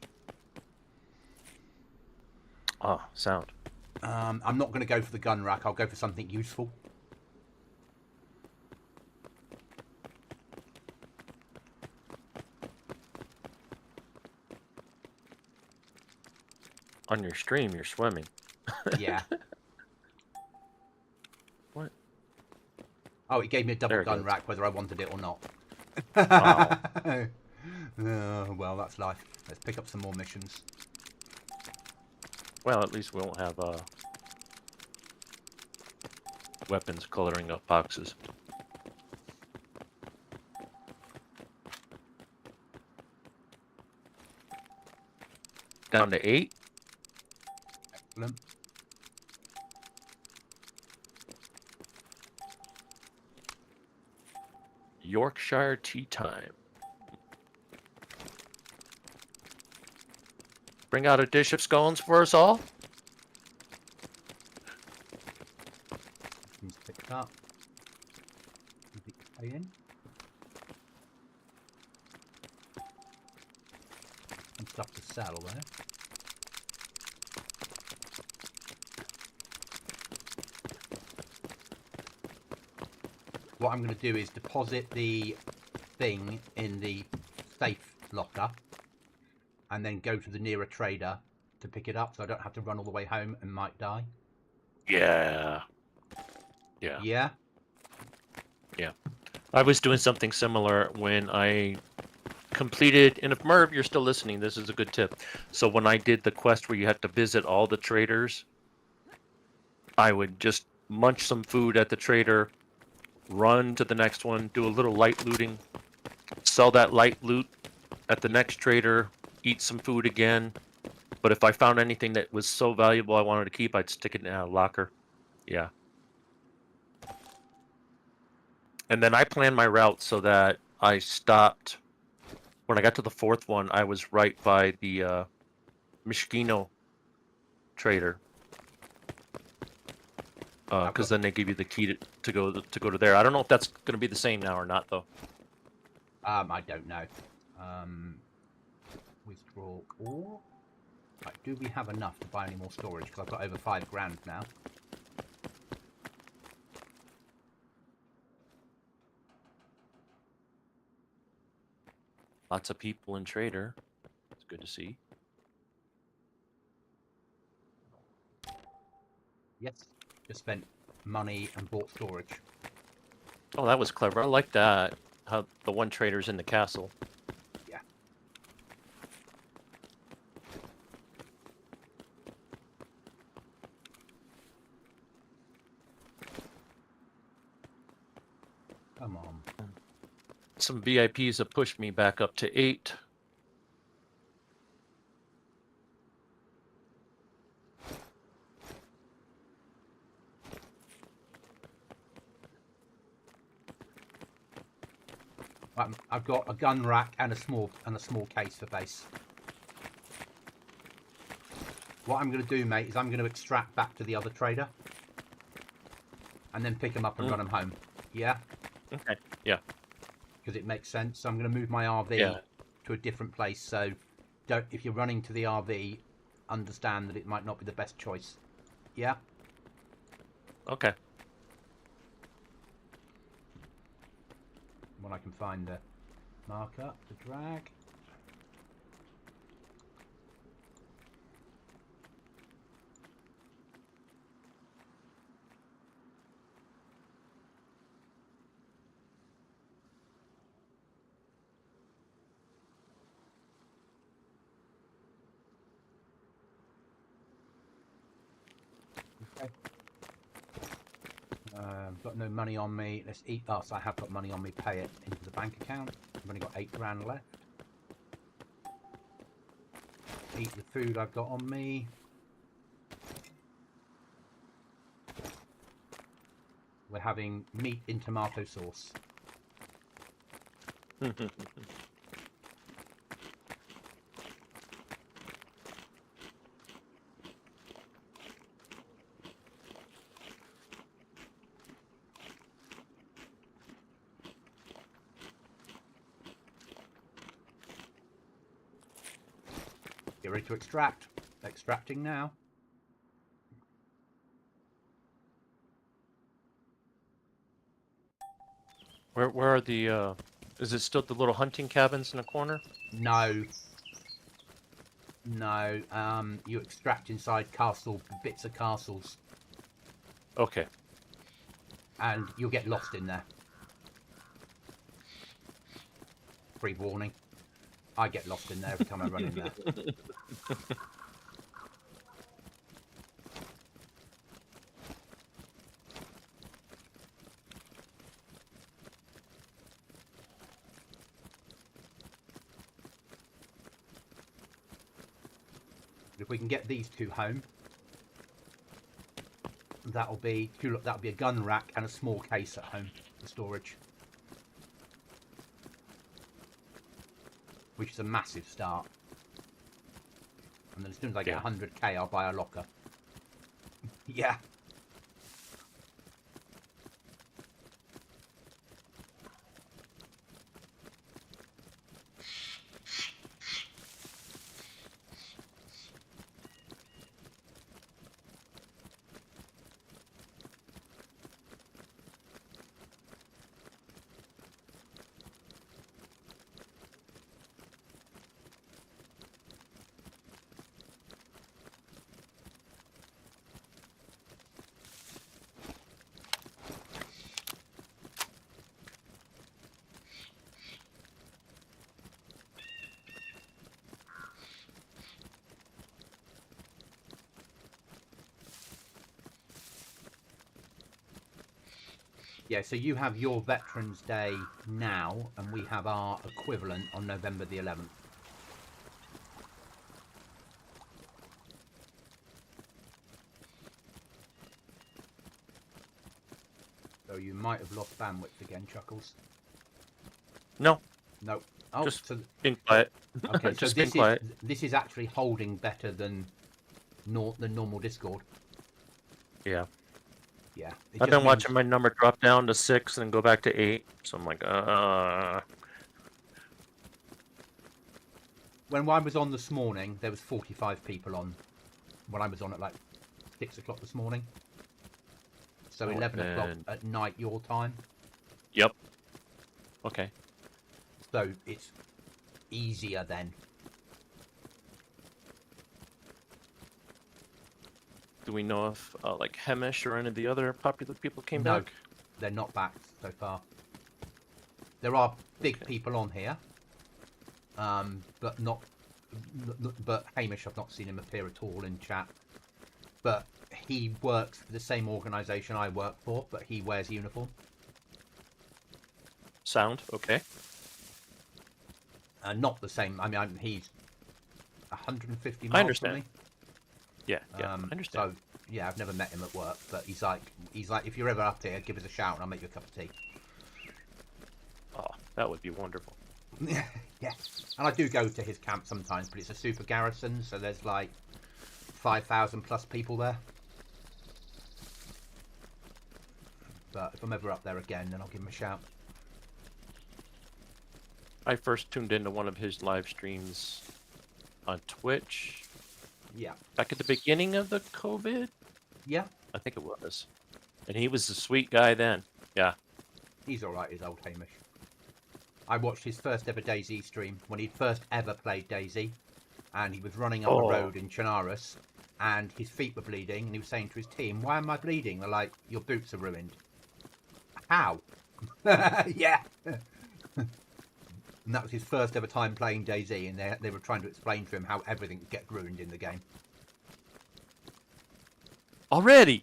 Speaker 1: Ah, sound.
Speaker 2: I'm not going to go for the gun rack. I'll go for something useful.
Speaker 1: On your stream, you're swimming.
Speaker 2: Yeah.
Speaker 1: What?
Speaker 2: Oh, it gave me a double
Speaker 1: There it
Speaker 2: gun
Speaker 1: goes.
Speaker 2: rack, whether I wanted it or not.
Speaker 1: Oh.
Speaker 2: Well, that's life. Let's pick up some more missions.
Speaker 1: Well, at least we won't have weapons coloring up boxes. Down to 8.
Speaker 2: Excellent.
Speaker 1: Yorkshire tea time. Bring out a dish of scones for us all.
Speaker 2: Missions picked up. Pay in. Some stuff to sell there. What I'm going to do is deposit the thing in the safe locker and then go to the nearer trader to pick it up so I don't have to run all the way home and might die.
Speaker 1: Yeah. Yeah.
Speaker 2: Yeah?
Speaker 1: Yeah. I was doing something similar when I completed, and if Merv, you're still listening, this is a good tip. So when I did the quest where you had to visit all the traders, I would just munch some food at the trader, run to the next one, do a little light looting, sell that light loot at the next trader, eat some food again. But if I found anything that was so valuable I wanted to keep, I'd stick it in a locker. Yeah. And then I planned my route so that I stopped. When I got to the 4th one, I was right by the Mishkino trader. Because then they give you the key to go to there. I don't know if that's going to be the same now or not, though.
Speaker 2: I don't know. Withdraw ore. Right, do we have enough to buy any more storage? Because I've got over 5 grand now.
Speaker 1: Lots of people in trader. It's good to see.
Speaker 2: Yes. Just spent money and bought storage.
Speaker 1: Oh, that was clever. I like that. How the one trader's in the castle.
Speaker 2: Yeah. Come on.
Speaker 1: Some VIPs have pushed me back up to 8.
Speaker 2: I've got a gun rack and a small case for base. What I'm going to do, mate, is I'm going to extract back to the other trader, and then pick them up and run them home. Yeah.
Speaker 1: Okay. Yeah.
Speaker 2: Because it makes sense. So I'm going to move my RV to a different place. So, if you're running to the RV, understand that it might not be the best choice. Yeah.
Speaker 1: Okay.
Speaker 2: When I can find the marker to drag. Okay. Got no money on me. Let's eat. Oh, so I have got money on me. Pay it into the bank account. I've only got £8 left. Eat the food I've got on me. We're having meat in tomato sauce. Get ready to extract. Extracting now.
Speaker 1: Where are the is it still the little hunting cabins in the corner?
Speaker 2: No. No. You extract inside bits of castles.
Speaker 1: Okay.
Speaker 2: And you'll get lost in there. Free warning. I get lost in there every time I run in there. If we can get these two home, that'll be a gun rack and a small case at home for storage, which is a massive start. And then as soon as I get 100k, I'll buy a locker. Yeah. Yeah, so you have your Veterans Day now, and we have our equivalent on November the 11th. So you might have lost bandwidth again, Chuckles.
Speaker 1: No.
Speaker 2: No. Oh,
Speaker 1: just
Speaker 2: so,
Speaker 1: being quiet.
Speaker 2: Okay,
Speaker 1: just
Speaker 2: so
Speaker 1: being quiet.
Speaker 2: This is actually holding better than the normal Discord.
Speaker 1: Yeah.
Speaker 2: Yeah.
Speaker 1: I've been watching my number drop down to 6 and then go back to 8. So I'm like,
Speaker 2: When I was on this morning, there was 45 people on. When I was on at like 6 o'clock this morning. So 11 o'clock at night your time.
Speaker 1: Yep. Okay.
Speaker 2: So it's easier then.
Speaker 1: Do we know if like Hemish or any of the other popular people came back?
Speaker 2: They're not back so far. There are big
Speaker 1: Okay.
Speaker 2: people on here, but not. But Hamish, I've not seen him appear at all in chat. But he works for the same organisation I work for, but he wears uniform.
Speaker 1: Sound okay.
Speaker 2: Not the same. I mean, he's 150
Speaker 1: I
Speaker 2: miles from
Speaker 1: understand.
Speaker 2: me.
Speaker 1: Yeah, I understand.
Speaker 2: So yeah, I've never met him at work, but he's like, if you're ever up here, give us a shout and I'll make you a cup of tea.
Speaker 1: Oh, that would be wonderful.
Speaker 2: Yeah, and I do go to his camp sometimes, but it's a super garrison, so there's like 5,000 plus people there. But if I'm ever up there again, then I'll give him a shout.
Speaker 1: I first tuned into one of his live streams on Twitch
Speaker 2: Yeah,
Speaker 1: back at the beginning of the COVID.
Speaker 2: yeah,
Speaker 1: I think it was. And he was a sweet guy then. Yeah.
Speaker 2: he's all right, his old Hamish. I watched his first ever DayZ stream when he'd first ever played DayZ, and he was running up a road in Chinaris, and his feet were bleeding, and he was saying to his team, "Why am I bleeding?" They're like, "Your boots are ruined." How? Yeah. And that was his first ever time playing DayZ, and they were trying to explain to him how everything would get ruined in the game.
Speaker 1: Already.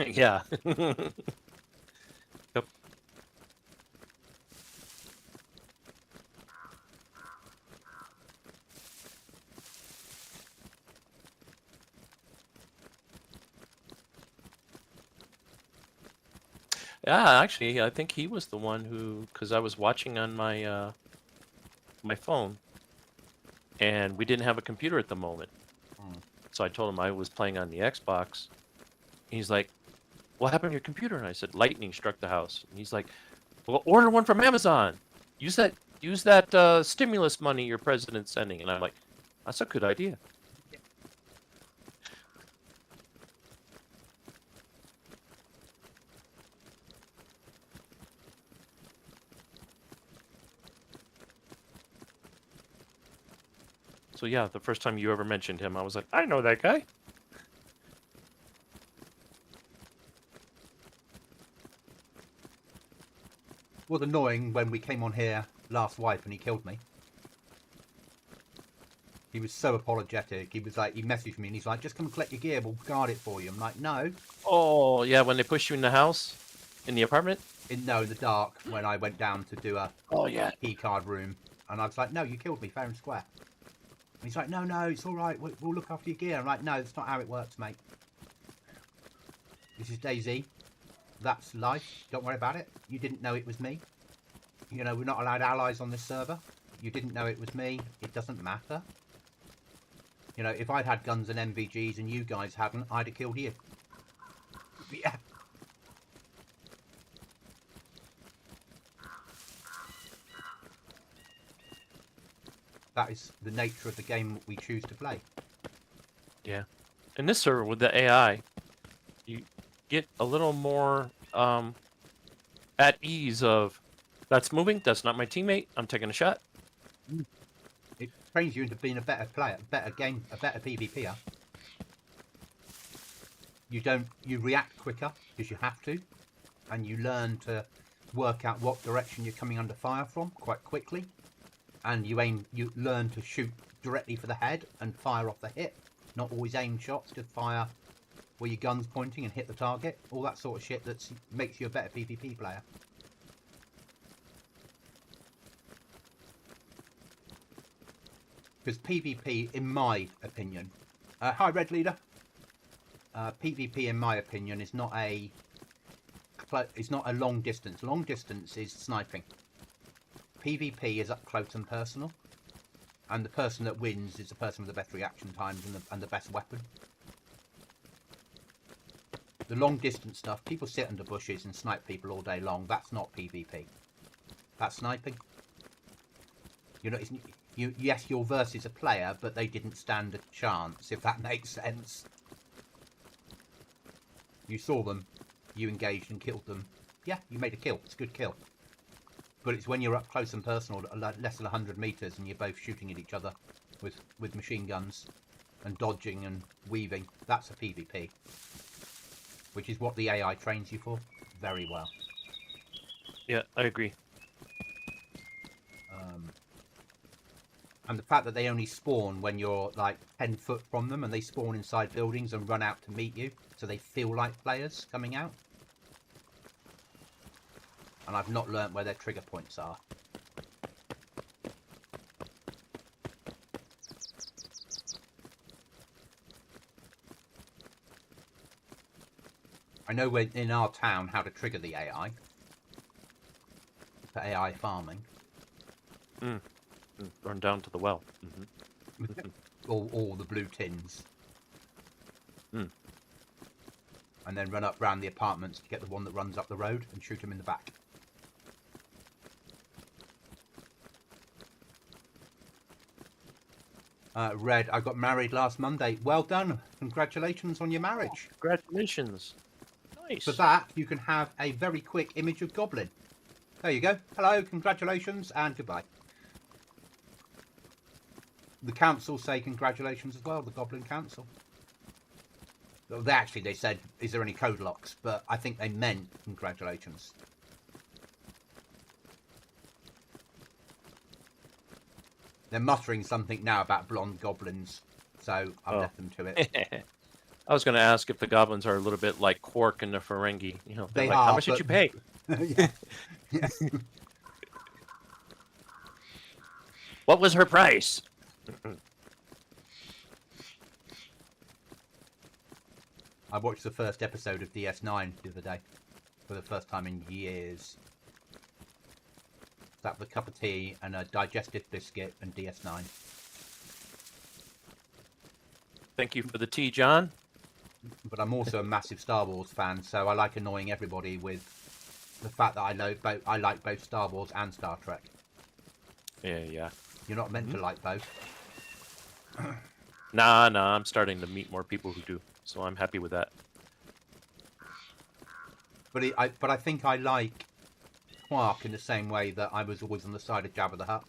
Speaker 1: Yeah. Yep. Yeah, actually, I think he was the one who, because I was watching on my my phone, and we didn't have a computer at the moment. So I told him I was playing on the Xbox. He's like, "What happened to your computer?" And I said, "Lightning struck the house." And he's like, "Well, order one from Amazon. Use that stimulus money your president's sending." And I'm like, "That's a good idea." So yeah, the first time you ever mentioned him, I was like, "I know that guy."
Speaker 2: It was annoying when we came on here last wipe and he killed me. He was so apologetic. He was like, he messaged me and he's like, "Just come and collect your gear, we'll guard it for you." I'm like, "No."
Speaker 1: Oh yeah, when they pushed you in the house, in the apartment.
Speaker 2: In the dark, when I went down to do a
Speaker 1: Oh yeah.
Speaker 2: key card room, and I was like, "No, you killed me fair and square." And he's like, "No, it's all right. We'll look after your gear." I'm like, "No, that's not how it works, mate. This is DayZ. That's life. Don't worry about it. You didn't know it was me. You know, we're not allowed allies on this server. You didn't know it was me. It doesn't matter. You know, if I'd had guns and MVGs and you guys hadn't, I'd have killed you." Yeah. That is the nature of the game we choose to play.
Speaker 1: Yeah. In this server with the AI, you get a little more at ease of, that's moving, that's not my teammate, I'm taking a shot.
Speaker 2: It trains you into being a better player, a better PvPer. You react quicker because you have to, and you learn to work out what direction you're coming under fire from quite quickly, and you learn to shoot directly for the head and fire off the hip, not always aim shots, to fire where your gun's pointing and hit the target. All that sort of shit that makes you a better PvP player. Because PvP, in my opinion, hi Red Leader. PvP, in my opinion, is not a long distance. Long distance is sniping. PvP is up close and personal, and the person that wins is the person with the best reaction times and the best weapon. The long distance stuff, people sit under bushes and snipe people all day long. That's not PvP. That's sniping. You know, yes, you're versus a player, but they didn't stand a chance, if that makes sense. You saw them, you engaged and killed them. Yeah, you made a kill. It's a good kill. But it's when you're up close and personal, less than 100 meters, and you're both shooting at each other with machine guns and dodging and weaving. That's a PvP, which is what the AI trains you for very well.
Speaker 1: Yeah, I agree.
Speaker 2: Um, and the fact that they only spawn when you're like 10 foot from them, and they spawn inside buildings and run out to meet you, so they feel like players coming out. And I've not learnt where their trigger points are. I know when in our town how to trigger the AI for AI farming.
Speaker 1: Run down to the well.
Speaker 2: All the blue tins.
Speaker 1: Mm.
Speaker 2: And then run up round the apartments to get the one that runs up the road and shoot him in the back. Red, I got married last Monday. Well done. Congratulations on your marriage.
Speaker 1: Congratulations. Nice.
Speaker 2: For that, you can have a very quick image of Goblin. There you go. Hello, congratulations, and goodbye. The council say congratulations as well, the Goblin Council. They said, is there any code locks? But I think they meant congratulations. They're muttering something now about blonde goblins, so I've left them to it.
Speaker 1: I was going to ask if the goblins are a little bit like Quark and the Ferengi. You know,
Speaker 2: They
Speaker 1: like,
Speaker 2: are,
Speaker 1: how much did you pay?
Speaker 2: Yeah. Yeah.
Speaker 1: What was her price?
Speaker 2: I watched the first episode of DS9 the other day for the first time in years. That with a cup of tea and a digestive biscuit and DS9.
Speaker 1: Thank you for the tea, John.
Speaker 2: But I'm also a massive Star Wars fan, so I like annoying everybody with the fact that I like both Star Wars and Star Trek.
Speaker 1: Yeah.
Speaker 2: You're not meant to like both.
Speaker 1: Nah, I'm starting to meet more people who do, so I'm happy with that.
Speaker 2: But I think I like Quark in the same way that I was always on the side of Jabba the Hutt.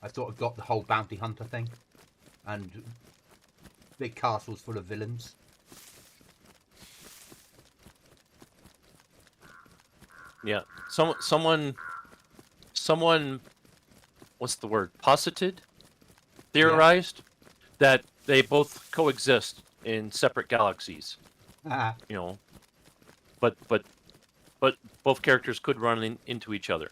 Speaker 2: I sort of got the whole bounty hunter thing, and big castles full of villains.
Speaker 1: Yeah, someone, what's the word? Posited, theorized that they both coexist in separate galaxies. You know, but both characters could run into each other.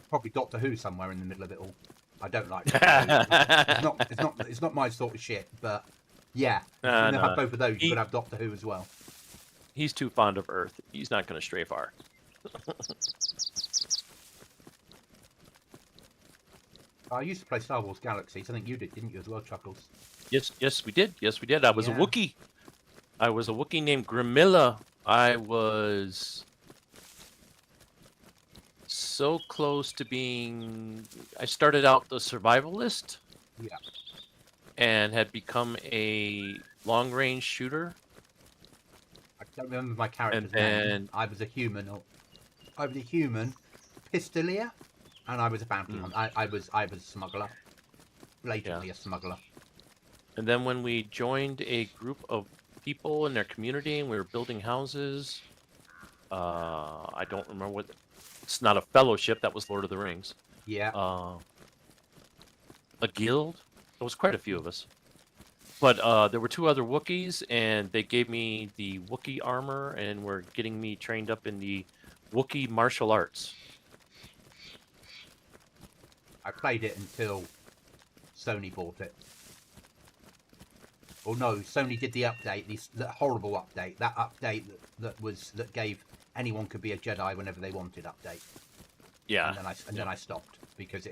Speaker 2: Probably Doctor Who somewhere in the middle of it all. I don't like Doctor Who. It's not my sort of shit, but yeah. You can have both of those, you could have Doctor Who as well.
Speaker 1: He's too fond of Earth. He's not going to stray far.
Speaker 2: I used to play Star Wars Galaxies. I think you did, didn't you, as well, Chuckles?
Speaker 1: Yes, we did. I was a Wookiee. I was a Wookiee named Grimilla. I was so close to being... I started out the survivalist.
Speaker 2: Yeah.
Speaker 1: And had become a long-range shooter.
Speaker 2: I don't remember my character's name. I was a human. Pistolier, and I was a bounty hunter. I was a smuggler. Blatantly a smuggler.
Speaker 1: And then when we joined a group of people in their community and we were building houses, I don't remember what... It's not a fellowship, that was Lord of the Rings.
Speaker 2: Yeah.
Speaker 1: A guild? There was quite a few of us. But there were two other Wookiees, and they gave me the Wookiee armor, and were getting me trained up in the Wookiee martial arts.
Speaker 2: I played it until Sony bought it. Oh no, Sony did the update, the horrible update. That update that gave anyone could be a Jedi whenever they wanted update.
Speaker 1: Yeah.
Speaker 2: And then I stopped because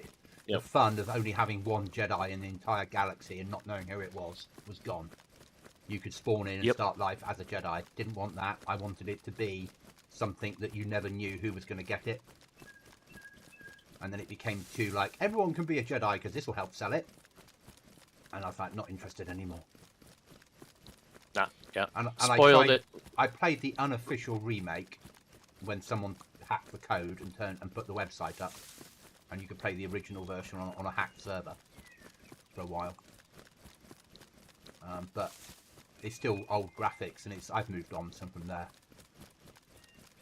Speaker 2: the fun of only having one Jedi in the entire galaxy and not knowing who it was gone. You could spawn in and start life as a Jedi. Didn't want that. I wanted it to be something that you never knew who was going to get it. And then it became too like, everyone can be a Jedi because this will help sell it. And I was like, not interested anymore.
Speaker 1: Nah, yeah.
Speaker 2: And
Speaker 1: spoiled it.
Speaker 2: I played the unofficial remake when someone hacked the code and put the website up. And you could play the original version on a hacked server for a while. But it's still old graphics, and I've moved on some from there.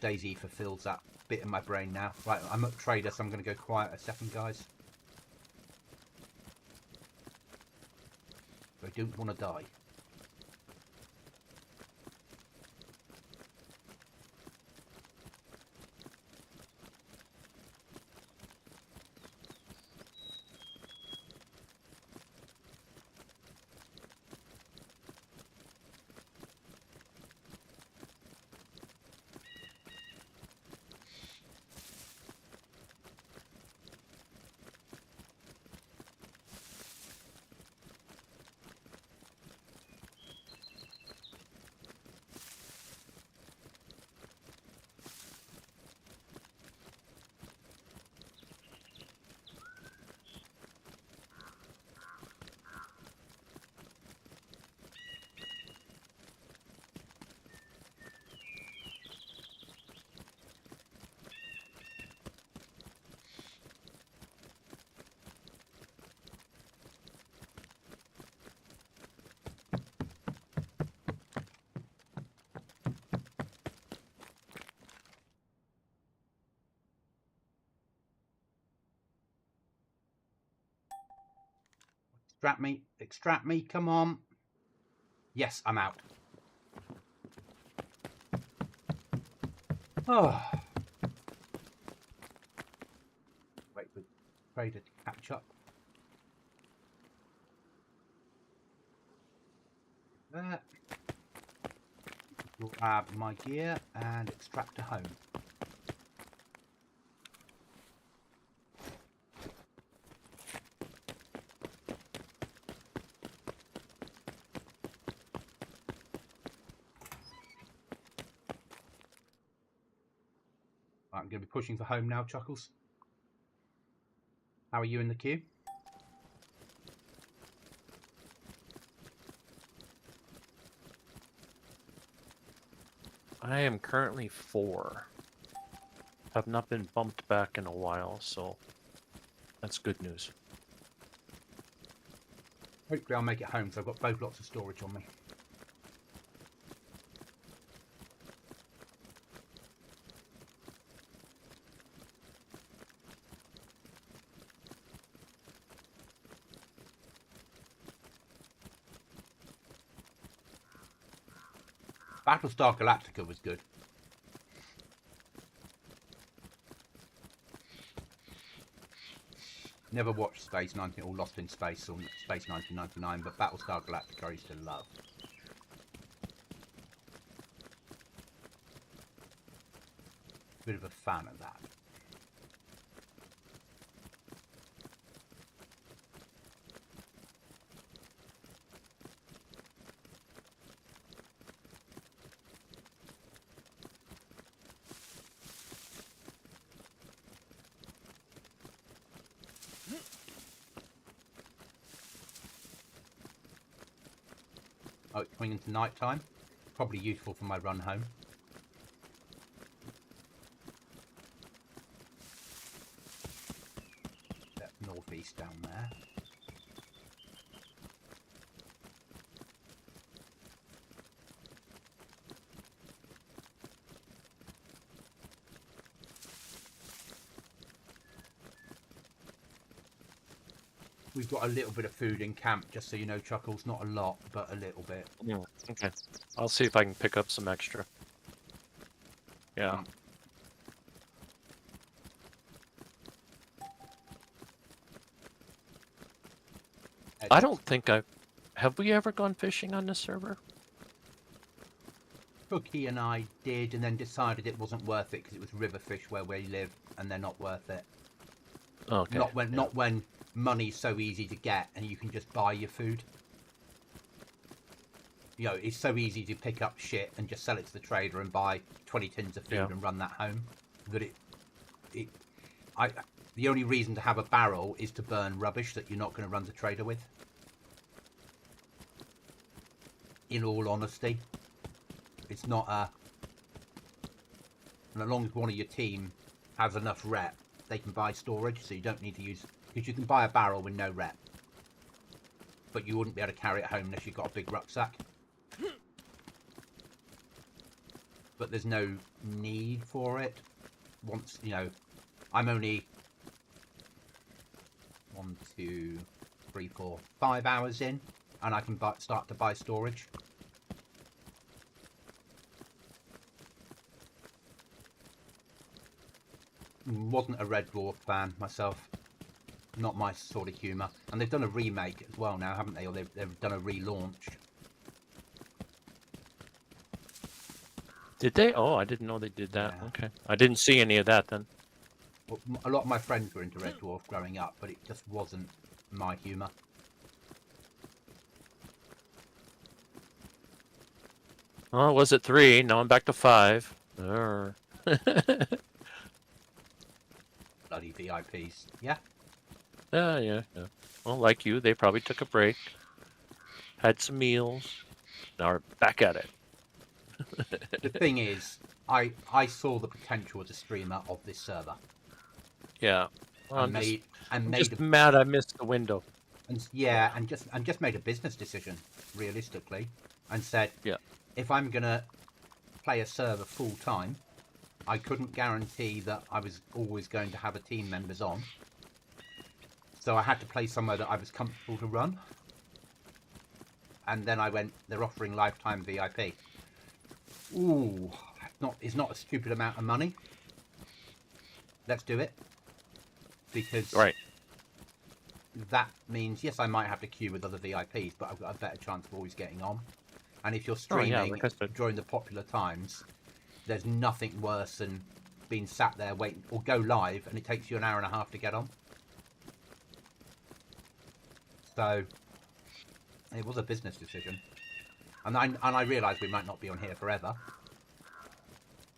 Speaker 2: DayZ fulfills that bit in my brain now. Right, I'm at trader, so I'm going to go quiet a second, guys. I don't want to die. Extract me, come on. Yes, I'm out. Oh. Wait for trader to catch up. There. Grab my gear and extract to home. I'm going to be pushing for home now, Chuckles. How are you in the queue?
Speaker 1: I am currently 4. Have not been bumped back in a while, so that's good news.
Speaker 2: Hopefully I'll make it home, so I've got both lots of storage on me. Battlestar Galactica was good. Never watched Space 19 or Lost in Space or Space 1999, but Battlestar Galactica I used to love. Bit of a fan of that. Oh, it's coming into night time. Probably useful for my run home. That's northeast down there. We've got a little bit of food in camp, just so you know, Chuckles. Not a lot, but a little bit.
Speaker 1: Yeah, okay. I'll see if I can pick up some extra. Yeah. I don't think have we ever gone fishing on this server?
Speaker 2: Cookie and I did, and then decided it wasn't worth it because it was river fish where we live, and they're not worth it.
Speaker 1: Okay.
Speaker 2: Not when money's so easy to get and you can just buy your food. You know, it's so easy to pick up shit and just sell it to the trader and buy 20 tins of food and run that home. That the only reason to have a barrel is to burn rubbish that you're not going to run the trader with. In all honesty, it's not a. And as long as one of your team has enough rep, they can buy storage, so you don't need to use. Because you can buy a barrel with no rep, but you wouldn't be able to carry it home unless you've got a big rucksack. but there's no need for it. Once, I'm only 1, 2, 3, 4, 5 hours in, and I can start to buy storage. Wasn't a Red Dwarf fan myself. Not my sort of humour. And they've done a remake as well now, haven't they? Or they've done a relaunch.
Speaker 1: Did they? Oh, I didn't know they did that.
Speaker 2: Yeah.
Speaker 1: Okay. I didn't see any of that then.
Speaker 2: Well, a lot of my friends were into Red Dwarf growing up, but it just wasn't my humour.
Speaker 1: Oh, was it 3? Now I'm back to 5.
Speaker 2: Bloody VIPs. Yeah.
Speaker 1: Yeah. Well, like you, they probably took a break, had some meals, now are back at it.
Speaker 2: The thing is, I saw the potential as a streamer of this server.
Speaker 1: Yeah. Well,
Speaker 2: I'm
Speaker 1: just mad I missed the window.
Speaker 2: And just made a business decision, realistically, and said,
Speaker 1: yeah,
Speaker 2: if I'm gonna play a server full time, I couldn't guarantee that I was always going to have a team members on. So I had to play somewhere that I was comfortable to run. And then I went, they're offering lifetime VIP. Ooh, it's not a stupid amount of money. Let's do it. Because that means, yes, I might have to queue with other VIPs, but I've got a better chance of always getting on. And if you're streaming during the popular times, there's nothing worse than being sat there waiting, or go live and it takes you an hour and a half to get on. So it was a business decision, and I realised we might not be on here forever.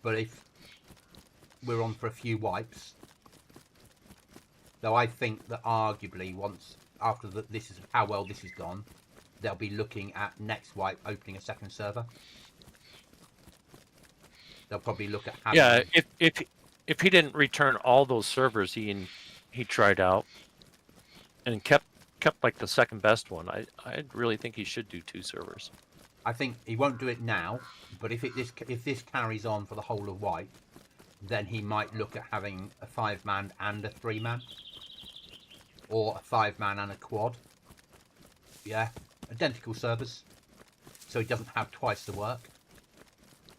Speaker 2: But if we're on for a few wipes, though, I think that arguably after this is how well this has gone, they'll be looking at next wipe opening a second server. They'll probably look at having...
Speaker 1: Yeah, if he didn't return all those servers he tried out and kept like the second best one, I really think he should do 2 servers.
Speaker 2: I think he won't do it now, but if this carries on for the whole of wipe, then he might look at having a 5-man and a 3-man, or a 5-man and a quad. Yeah, identical servers, so he doesn't have twice the work,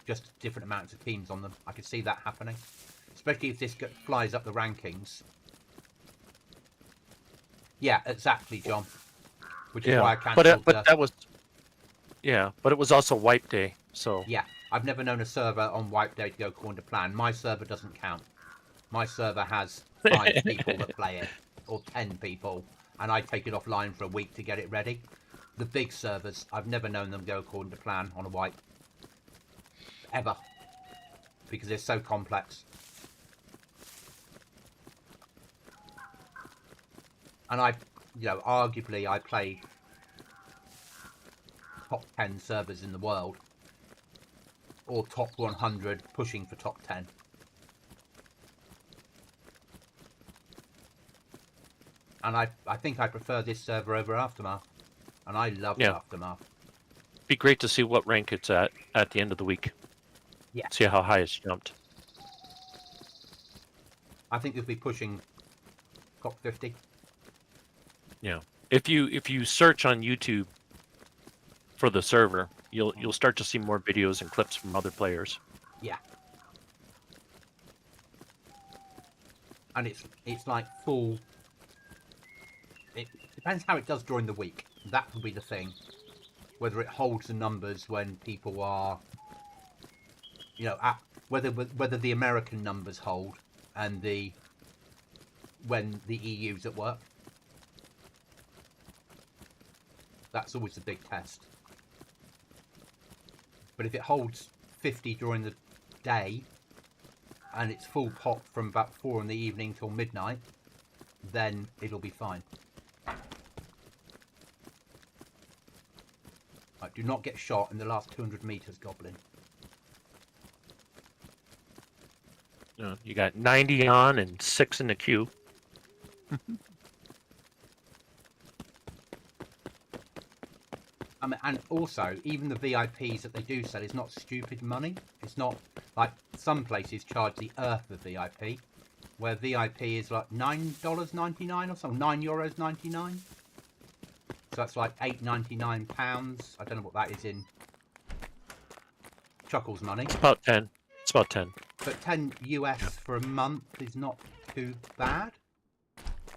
Speaker 2: just different amounts of teams on them. I could see that happening, especially if this flies up the rankings. Yeah, exactly, John. Which is why I cancelled.
Speaker 1: But that was... Yeah, but it was also wipe day, so...
Speaker 2: Yeah, I've never known a server on wipe day to go according to plan. My server doesn't count. My server has 5 people that play it, or 10 people, and I take it offline for a week to get it ready. The big servers, I've never known them go according to plan on a wipe. Ever. Because they're so complex. And arguably I play top 10 servers in the world, or top 100 pushing for top 10. And I think I prefer this server over Aftermath, and I love Aftermath.
Speaker 1: Be great to see what rank it's at the end of the week.
Speaker 2: Yeah.
Speaker 1: See how high it's jumped.
Speaker 2: I think it'll be pushing top 50.
Speaker 1: Yeah. If you search on YouTube for the server, you'll start to see more videos and clips from other players.
Speaker 2: Yeah. And it's like full... It depends how it does during the week. That will be the thing. Whether it holds the numbers when people are... whether the American numbers hold and when the EU's at work. That's always the big test. But if it holds 50 during the day and it's full pop from about 4 in the evening till midnight, then it'll be fine. Right, do not get shot in the last 200 meters, Goblin.
Speaker 1: You got 90 on and 6 in the queue.
Speaker 2: And also, even the VIPs that they do sell is not stupid money. It's not like some places charge the earth for VIP, where VIP is like $9.99 or something, €9.99. So that's like £8.99. I don't know what that is in Chuckles money.
Speaker 1: It's about 10. It's about 10.
Speaker 2: But 10 US for a month is not too bad.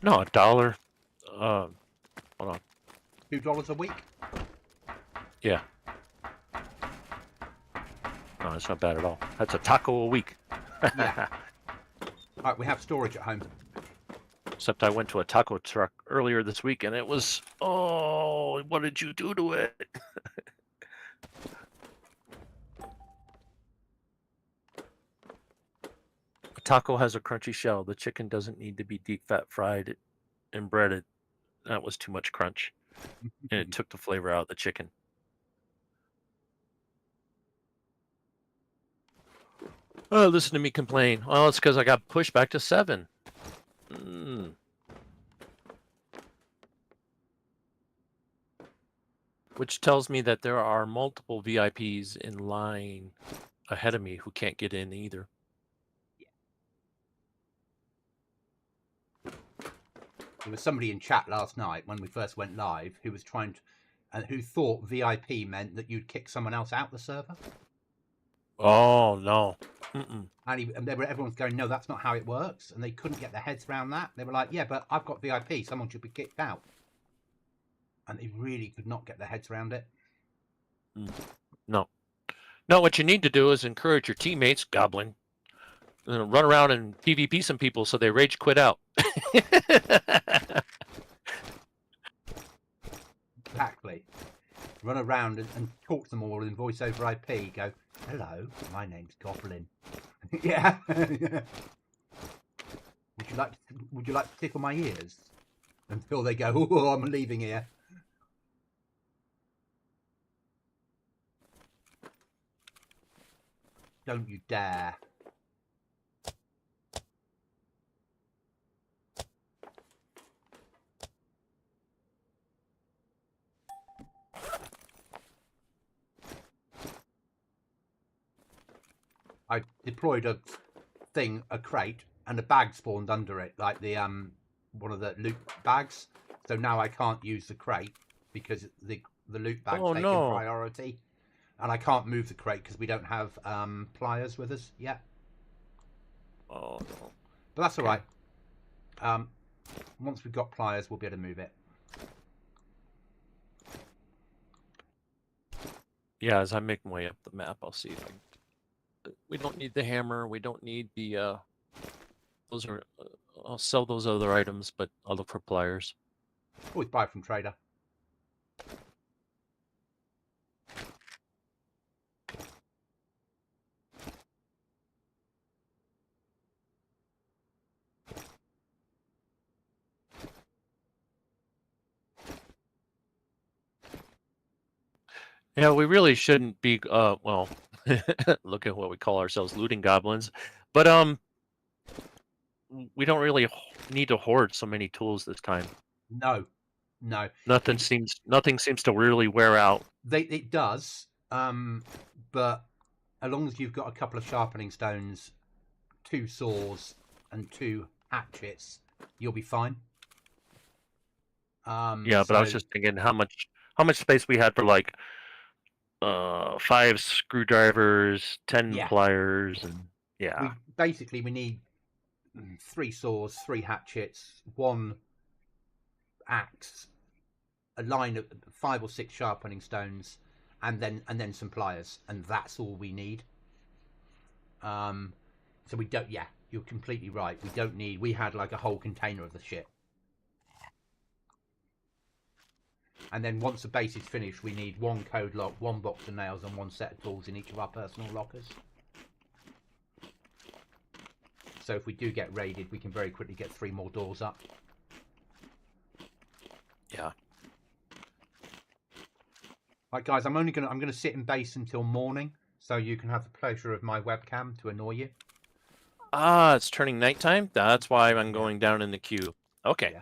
Speaker 1: No, $1. Hold on.
Speaker 2: $2 a week.
Speaker 1: Yeah. No, it's not bad at all. That's a taco a week.
Speaker 2: Yeah. All right, we have storage at home.
Speaker 1: Except I went to a taco truck earlier this week and it was, oh, what did you do to it? A taco has a crunchy shell. The chicken doesn't need to be deep fat fried and breaded. That was too much crunch. And it took the flavor out of the chicken. Oh, listen to me complain. Well, it's because I got pushed back to 7. Which tells me that there are multiple VIPs in line ahead of me who can't get in either.
Speaker 2: There was somebody in chat last night when we first went live who was trying to, and who thought VIP meant that you'd kick someone else out the server.
Speaker 1: Oh no!
Speaker 2: And everyone's going, no, that's not how it works, and they couldn't get their heads around that. They were like, yeah, but I've got VIP, someone should be kicked out, and they really could not get their heads around it.
Speaker 1: No. What you need to do is encourage your teammates, Goblin, run around and PvP some people so they rage quit out.
Speaker 2: Exactly. Run around and talk to them all in voice over IP. Go, hello, my name's Goblin. Yeah. Would you like to tickle my ears? Until they go, oh, I'm leaving here. Don't you dare. I deployed a crate, and a bag spawned under it, like the one of the loot bags. So now I can't use the crate because the loot bag's taking priority, and I can't move the crate because we don't have pliers with us yet.
Speaker 1: Oh no!
Speaker 2: But that's all right. Once we've got pliers, we'll be able to move it.
Speaker 1: Yeah, as I make my way up the map, I'll see if I. We don't need the hammer. We don't need the. Those are. I'll sell those other items, but I'll look for pliers.
Speaker 2: Always buy from trader.
Speaker 1: Yeah, we really shouldn't be. Well, look at what we call ourselves, looting goblins, but we don't really need to hoard so many tools this time.
Speaker 2: No.
Speaker 1: Nothing seems to really wear out.
Speaker 2: It does, but as long as you've got a couple of sharpening stones, 2 saws, and 2 hatchets, you'll be fine.
Speaker 1: Yeah, but I was just thinking how much space we had for like 5 screwdrivers, 10 pliers, and yeah.
Speaker 2: We need 3 saws, 3 hatchets, 1 axe, a line of 5 or 6 sharpening stones, and then some pliers, and that's all we need. So we don't. Yeah, you're completely right. We don't need. We had like a whole container of the shit. And then once the base is finished, we need 1 code lock, 1 box of nails, and 1 set of tools in each of our personal lockers. So if we do get raided, we can very quickly get 3 more doors up.
Speaker 1: Yeah.
Speaker 2: Right, guys, I'm gonna sit in base until morning, so you can have the pleasure of my webcam to annoy you.
Speaker 1: Ah, it's turning nighttime. That's why I'm going down in the queue. Okay.
Speaker 2: Yeah.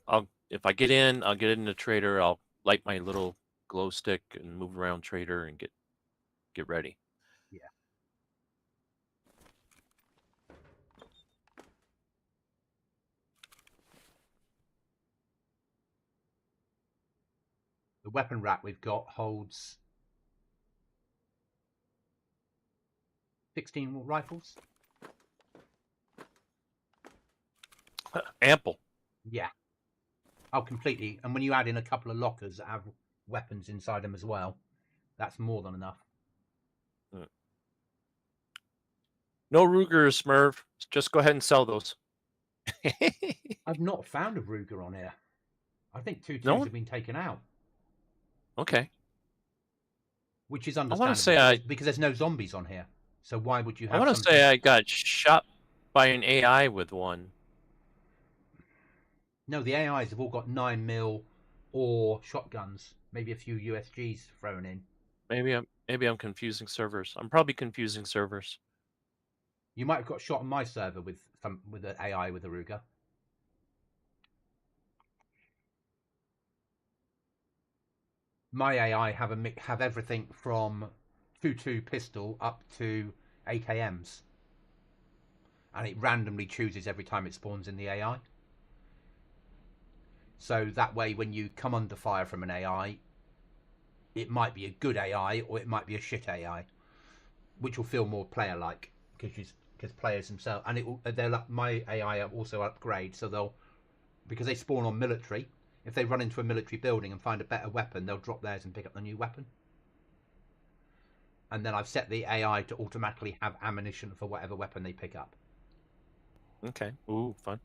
Speaker 1: I'll if I get in, I'll get in the trader. I'll light my little glow stick and move around trader and get ready.
Speaker 2: Yeah. The weapon rack we've got holds 16 rifles.
Speaker 1: Ample.
Speaker 2: Yeah. Oh, completely. And when you add in a couple of lockers that have weapons inside them as well, that's more than enough.
Speaker 1: No Rugers, Merv. Just go ahead and sell those.
Speaker 2: I've not found a Ruger on here. I think 2.2s
Speaker 1: No one?
Speaker 2: have been taken out,
Speaker 1: Okay.
Speaker 2: which is
Speaker 1: I want to
Speaker 2: understandable
Speaker 1: say
Speaker 2: because there's no zombies on here. So why would you
Speaker 1: I
Speaker 2: have
Speaker 1: want to
Speaker 2: something?
Speaker 1: say I got shot by an AI with one.
Speaker 2: No, the AIs have all got 9mm or shotguns. Maybe a few USGs thrown in.
Speaker 1: Maybe I'm confusing servers. I'm probably confusing servers.
Speaker 2: You might have got shot on my server with an AI with a Ruger. My AI have everything from 2.2 pistol up to AKMs, and it randomly chooses every time it spawns in the AI. So that way, when you come under fire from an AI, it might be a good AI or it might be a shit AI, which will feel more player-like because players themselves and my AI also upgrade, so they'll because they spawn on military. If they run into a military building and find a better weapon, they'll drop theirs and pick up the new weapon. And then I've set the AI to automatically have ammunition for whatever weapon they pick up.
Speaker 1: Okay. Ooh, fun.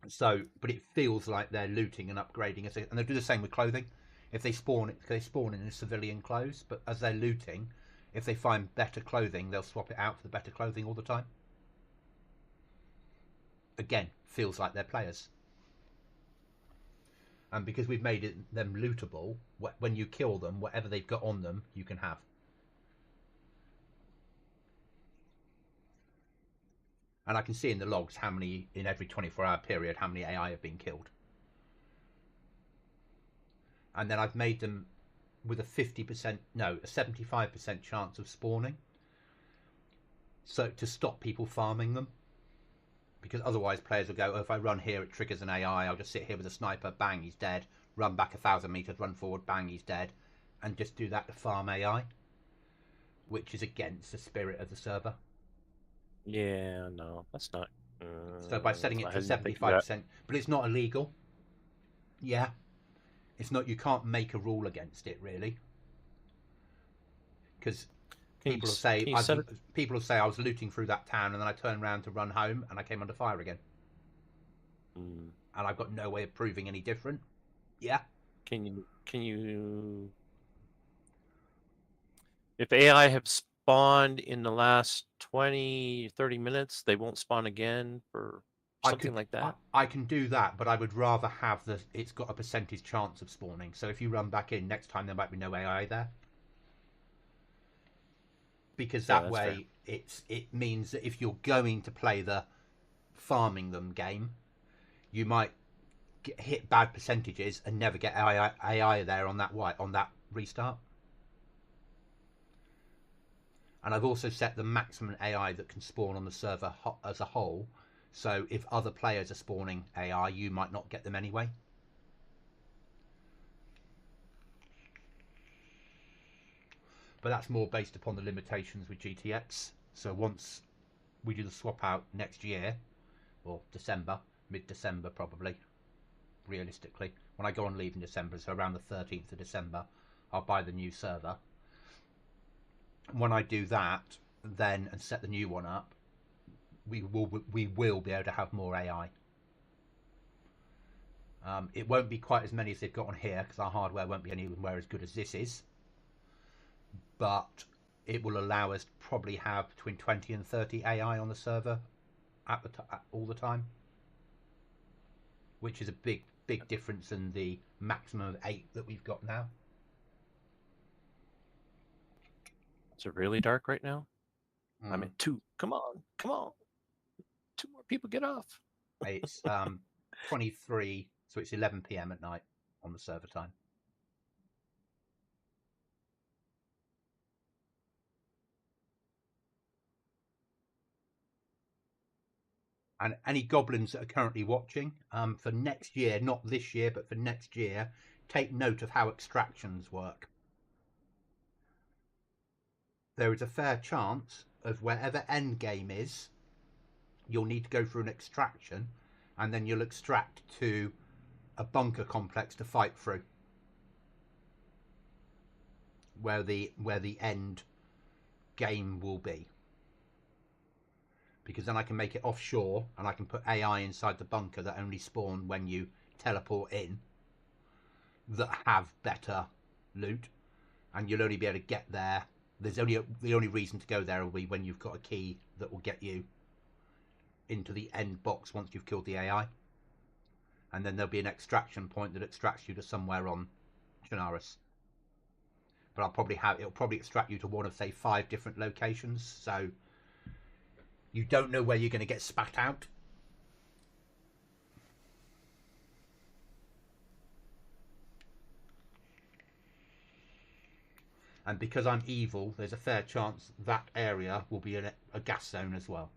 Speaker 2: So, but it feels like they're looting and upgrading, and they do the same with clothing. If they spawn in civilian clothes, but as they're looting, if they find better clothing, they'll swap it out for the better clothing all the time. Again, feels like they're players. And because we've made them lootable, when you kill them, whatever they've got on them, you can have. And I can see in the logs how many, in every 24-hour period, how many AI have been killed. And then I've made them with a 75% chance of spawning. So to stop people farming them. Because otherwise players will go, oh, if I run here, it triggers an AI. I'll just sit here with a sniper, bang, he's dead. Run back 1,000 meters, run forward, bang, he's dead. And just do that to farm AI. Which is against the spirit of the server.
Speaker 1: Yeah, no, that's not.
Speaker 2: So by setting it
Speaker 1: I
Speaker 2: to
Speaker 1: didn't think of that.
Speaker 2: 75%, but it's not illegal. Yeah, it's not. You can't make a rule against it really, because people will say I was looting through that town and then I turned around to run home and I came under fire again, and I've got no way of proving any different. Yeah.
Speaker 1: Can you? If AI have spawned in the last 20, 30 minutes, they won't spawn again for something like that?
Speaker 2: I can do that, but I would rather have it's got a percentage chance of spawning. So if you run back in next time, there might be no AI there. Because that way it means that if you're going to play the farming them game, you might hit bad percentages and never get AI there on that restart. And I've also set the maximum AI that can spawn on the server as a whole. So if other players are spawning AI, you might not get them anyway. But that's more based upon the limitations with GTX. So once we do the swap out next year, or December, mid-December probably, realistically, when I go on leave in December, so around the 13th of December, I'll buy the new server. When I do that, then and set the new one up, we will be able to have more AI. It won't be quite as many as they've got on here because our hardware won't be anywhere as good as this is, but it will allow us to probably have between 20 and 30 AI on the server all the time, which is a big difference in the maximum of 8 that we've got now.
Speaker 1: Is it really dark right now? I'm at 2. Come on. 2 more people get off.
Speaker 2: It's 23, so it's 11 p.m. at night on the server time. And any goblins that are currently watching, for next year, not this year, but for next year, take note of how extractions work. There is a fair chance of wherever end game is, you'll need to go through an extraction, and then you'll extract to a bunker complex to fight through, where the end game will be. Because then I can make it offshore, and I can put AI inside the bunker that only spawn when you teleport in, that have better loot, and you'll only be able to get there. There's only the only reason to go there will be when you've got a key that will get you into the end box once you've killed the AI, and then there'll be an extraction point that extracts you to somewhere on Chernarus. But it'll probably extract you to one of, say, 5 different locations, so you don't know where you're going to get spat out. And because I'm evil, there's a fair chance that area will be a gas zone as well.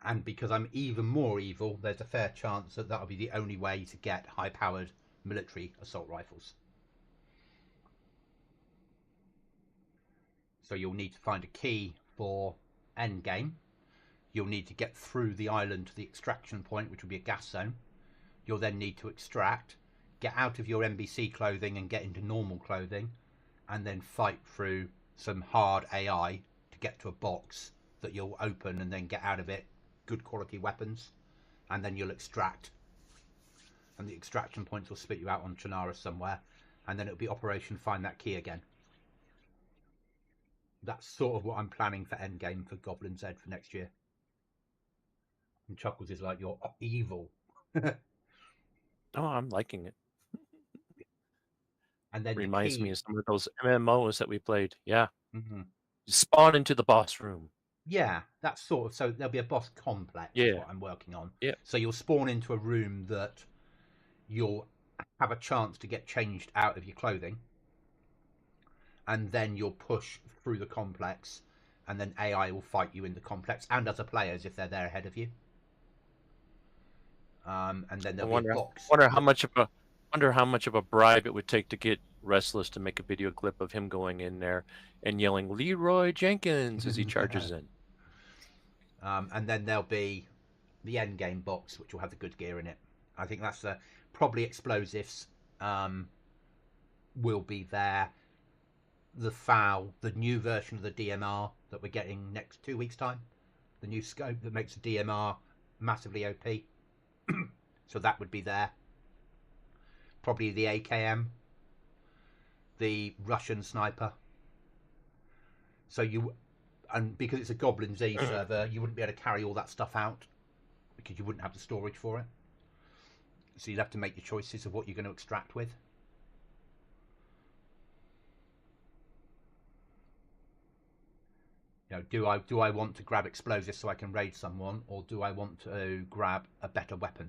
Speaker 2: And because I'm even more evil, there's a fair chance that that'll be the only way to get high-powered military assault rifles. So you'll need to find a key for endgame. You'll need to get through the island to the extraction point, which will be a gas zone. You'll then need to extract, get out of your NBC clothing and get into normal clothing, and then fight through some hard AI to get to a box that you'll open and then get out of it good quality weapons, and then you'll extract, and the extraction points will spit you out on Chernarus somewhere, and then it'll be Operation Find That Key again. That's sort of what I'm planning for endgame for GoblinZ for next year. And Chuckles is like, you're evil.
Speaker 1: Oh, I'm liking it.
Speaker 2: And then
Speaker 1: Reminds
Speaker 2: the key...
Speaker 1: me of some of those MMOs that we played. Yeah.
Speaker 2: Mm-hmm.
Speaker 1: Spawn into the boss room.
Speaker 2: Yeah, that's sort of... So there'll be a boss complex is what I'm working on.
Speaker 1: Yeah.
Speaker 2: So you'll spawn into a room that you'll have a chance to get changed out of your clothing, and then you'll push through the complex, and then AI will fight you in the complex and other players if they're there ahead of you. And then there'll be a box.
Speaker 1: Wonder how much of a bribe it would take to get Restless to make a video clip of him going in there and yelling Leroy Jenkins as he charges in.
Speaker 2: And then there'll be the end game box, which will have the good gear in it. I think that's probably explosives will be there. The FAL, the new version of the DMR that we're getting next 2 weeks' time, the new scope that makes the DMR massively OP. So that would be there. Probably the AKM, the Russian sniper. So and because it's a GoblinZ server, you wouldn't be able to carry all that stuff out because you wouldn't have the storage for it. So you'd have to make your choices of what you're going to extract with. You know, do I want to grab explosives so I can raid someone, or do I want to grab a better weapon?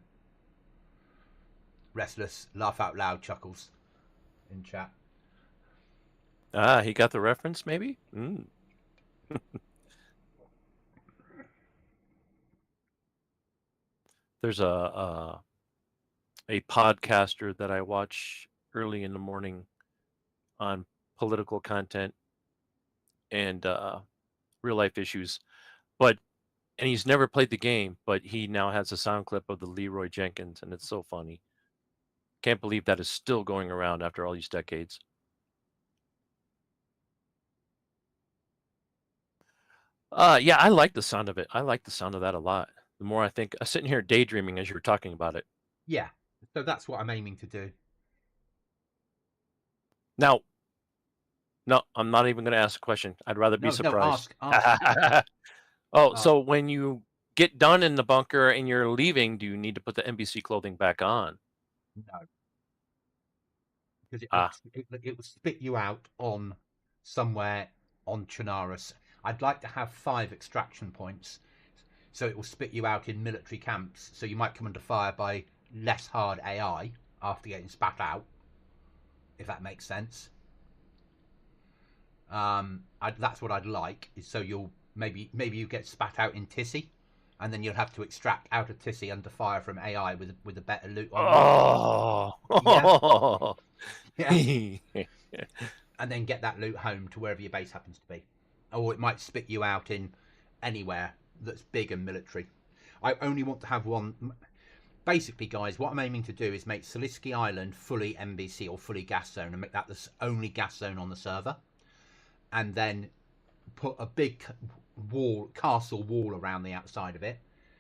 Speaker 2: Restless, laugh out loud, Chuckles in chat.
Speaker 1: Ah, he got the reference, maybe? There's a podcaster that I watch early in the morning on political content and real life issues, and he's never played the game, but he now has a sound clip of the Leroy Jenkins, and it's so funny. Can't believe that is still going around after all these decades. Yeah, I like the sound of it. I like the sound of that a lot. The more I think, I'm sitting here daydreaming as you were talking about it.
Speaker 2: Yeah, so that's what I'm aiming to do.
Speaker 1: Now, no, I'm not even going to ask a question. I'd rather be surprised.
Speaker 2: No, ask.
Speaker 1: So when you get done in the bunker and you're leaving, do you need to put the NBC clothing back on?
Speaker 2: No. Because it will spit you out on somewhere on Chernarus. I'd like to have 5 extraction points. So it will spit you out in military camps. So you might come under fire by less hard AI after getting spat out, if that makes sense. That's what I'd like. Is so you'll maybe you get spat out in Tissy, and then you'll have to extract out of Tissy under fire from AI with a better loot on you. Yeah,
Speaker 1: Oh.
Speaker 2: yeah, and then get that loot home to wherever your base happens to be. Or it might spit you out in anywhere that's big and military. I only want to have one. Basically, guys, what I'm aiming to do is make Salisky Island fully MBC or fully gas zone and make that the only gas zone on the server. And then put a big castle wall around the outside of it.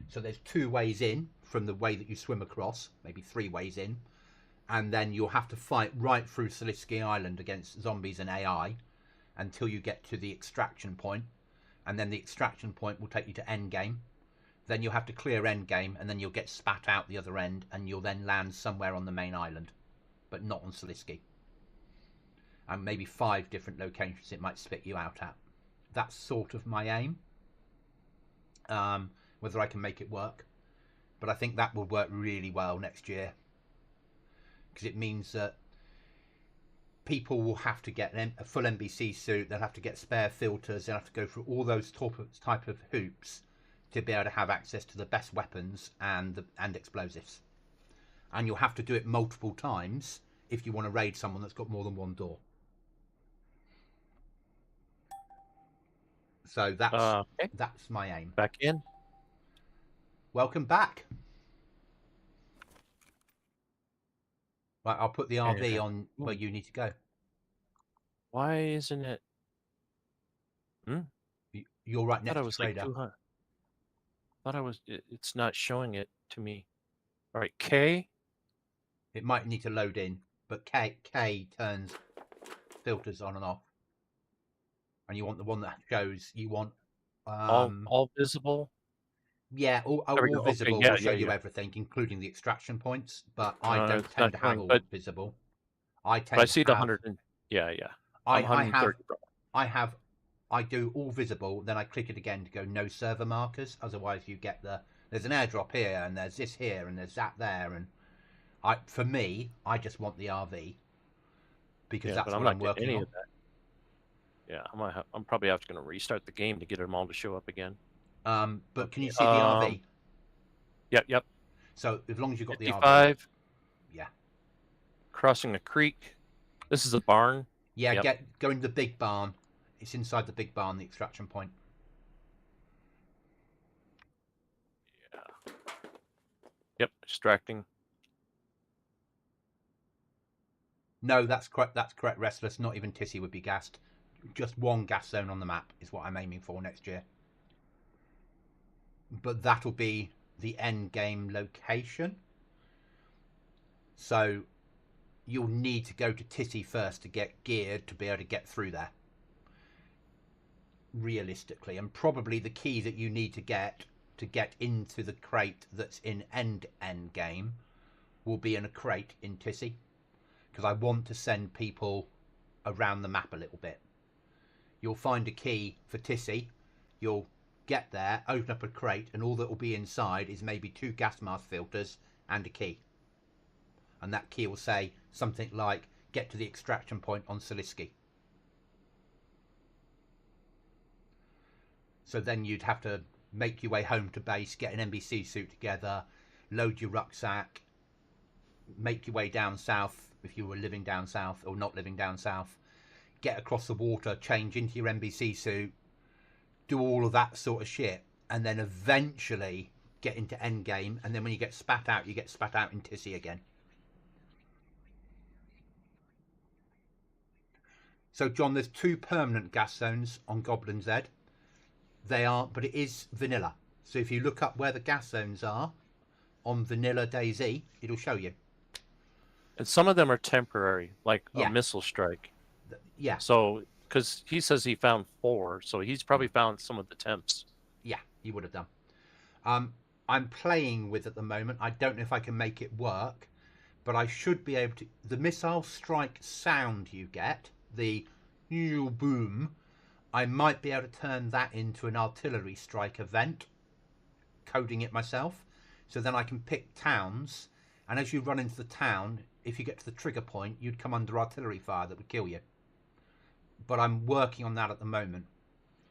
Speaker 2: So there's 2 ways in from the way that you swim across, maybe 3 ways in. And then you'll have to fight right through Salisky Island against zombies and AI until you get to the extraction point. And then the extraction point will take you to endgame. Then you'll have to clear endgame, and then you'll get spat out the other end, and you'll then land somewhere on the main island, but not on Salisky. And maybe 5 different locations it might spit you out at. That's sort of my aim. Whether I can make it work. But I think that will work really well next year. Because it means that people will have to get a full NBC suit. They'll have to get spare filters. They'll have to go through all those type of hoops to be able to have access to the best weapons and explosives. And you'll have to do it multiple times if you want to raid someone that's got more than 1 door. So that's my aim.
Speaker 1: Back in.
Speaker 2: Welcome back. Right, I'll put the RV on where you need to go.
Speaker 1: Why isn't it?
Speaker 2: You're right next
Speaker 1: I thought I
Speaker 2: to
Speaker 1: was
Speaker 2: Trader.
Speaker 1: like 200. Thought I was. It's not showing it to me. All right, K.
Speaker 2: It might need to load in, but K turns filters on and off. And you want the one that shows. You want
Speaker 1: all visible.
Speaker 2: Yeah, all visible will show you everything, including the extraction points. But I don't tend to have all visible. I tend.
Speaker 1: But I see the 100. Yeah.
Speaker 2: I do all visible. Then I click it again to go no server markers. Otherwise, you get there's an airdrop here, and there's this here, and there's that there, and for me, I just want the RV because that's what I'm working on.
Speaker 1: Yeah, I'm probably going to restart the game to get them all to show up again.
Speaker 2: But can you see the RV?
Speaker 1: Yep.
Speaker 2: So as long as you've got
Speaker 1: 55,
Speaker 2: the RV. Yeah.
Speaker 1: Crossing the creek. This is a barn.
Speaker 2: Yeah, go into the big barn. It's inside the big barn, the extraction point.
Speaker 1: Yeah. Yep, extracting.
Speaker 2: No, that's correct. That's correct. Restless. Not even Tissy would be gassed. Just 1 gas zone on the map is what I'm aiming for next year. But that'll be the end game location. So you'll need to go to Tissy first to get geared to be able to get through there. Realistically, and probably the key that you need to get into the crate that's in end game will be in a crate in Tissy, because I want to send people around the map a little bit. You'll find a key for Tissy. You'll get there, open up a crate, and all that will be inside is maybe 2 gas mask filters and a key. And that key will say something like, get to the extraction point on Salisky. So then you'd have to make your way home to base, get an NBC suit together, load your rucksack, make your way down south if you were living down south or not living down south, get across the water, change into your NBC suit, do all of that sort of shit, and then eventually get into endgame. And then when you get spat out, you get spat out in Tissy again. So John, there's 2 permanent gas zones on GoblinZ. But it is vanilla. So if you look up where the gas zones are on vanilla DayZ, it'll show you.
Speaker 1: And some of them are temporary, like a missile strike.
Speaker 2: Yeah.
Speaker 1: So, because he says he found 4, so he's probably found some of the temps.
Speaker 2: Yeah, he would have done. I'm playing with at the moment. I don't know if I can make it work, but I should be able to. The missile strike sound you get, the boom, I might be able to turn that into an artillery strike event. coding it myself. So then I can pick towns, and as you run into the town, if you get to the trigger point, you'd come under artillery fire that would kill you. But I'm working on that at the moment,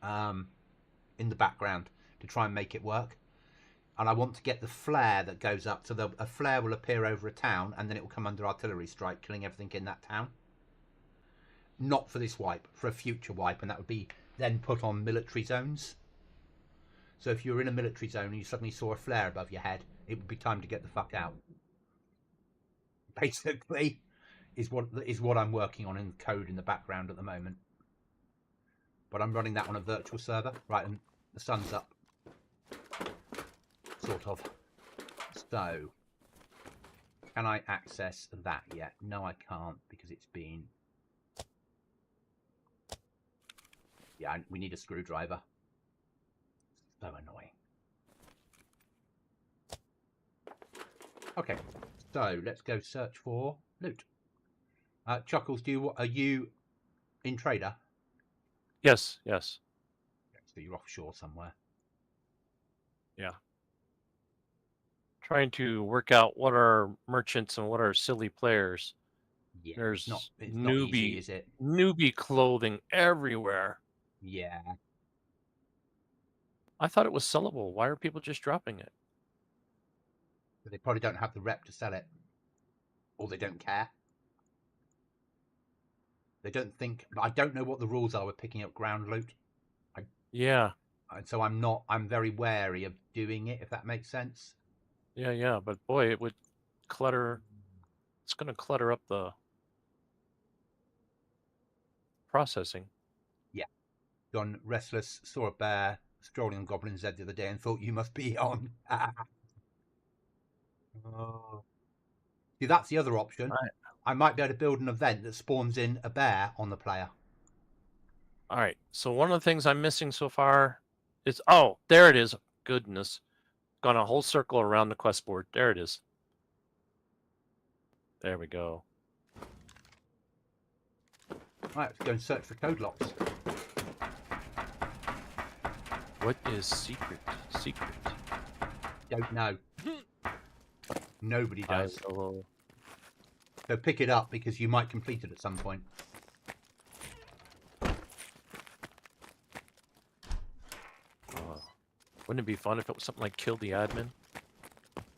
Speaker 2: in the background, to try and make it work. And I want to get the flare that goes up, so a flare will appear over a town, and then it will come under artillery strike, killing everything in that town. Not for this wipe, for a future wipe, and that would be then put on military zones. So if you were in a military zone and you suddenly saw a flare above your head, it would be time to get the fuck out. Basically, is what I'm working on in code in the background at the moment. But I'm running that on a virtual server, right? And the sun's up, sort of. So, can I access that yet? No, I can't, because it's been. Yeah, we need a screwdriver. So annoying. Okay, so let's go search for loot. Chuckles, are you in trader?
Speaker 1: Yes, yes.
Speaker 2: So you're offshore somewhere.
Speaker 1: Yeah. Trying to work out what are merchants and what are silly players.
Speaker 2: Yeah,
Speaker 1: There's
Speaker 2: it's not easy, is it?
Speaker 1: newbie clothing everywhere.
Speaker 2: Yeah.
Speaker 1: I thought it was sellable. Why are people just dropping it?
Speaker 2: But they probably don't have the rep to sell it. Or they don't care. They don't think. I don't know what the rules are with picking up ground loot.
Speaker 1: Yeah.
Speaker 2: So I'm very wary of doing it, if that makes sense.
Speaker 1: Yeah. But boy, it would clutter. It's going to clutter up the processing.
Speaker 2: Yeah. John Restless saw a bear strolling on GoblinZ the other day and thought you must be on. Oh. See, that's the other option.
Speaker 1: Right.
Speaker 2: I might be able to build an event that spawns in a bear on the player.
Speaker 1: All right. So one of the things I'm missing so far is, oh, there it is. Goodness. Gone a whole circle around the quest board. There it is. There we go.
Speaker 2: Right, let's go and search for code locks.
Speaker 1: What is secret? Secret.
Speaker 2: Don't know. Nobody does.
Speaker 1: Hello.
Speaker 2: So pick it up because you might complete it at some point.
Speaker 1: Wouldn't it be fun if it was something like kill the admin?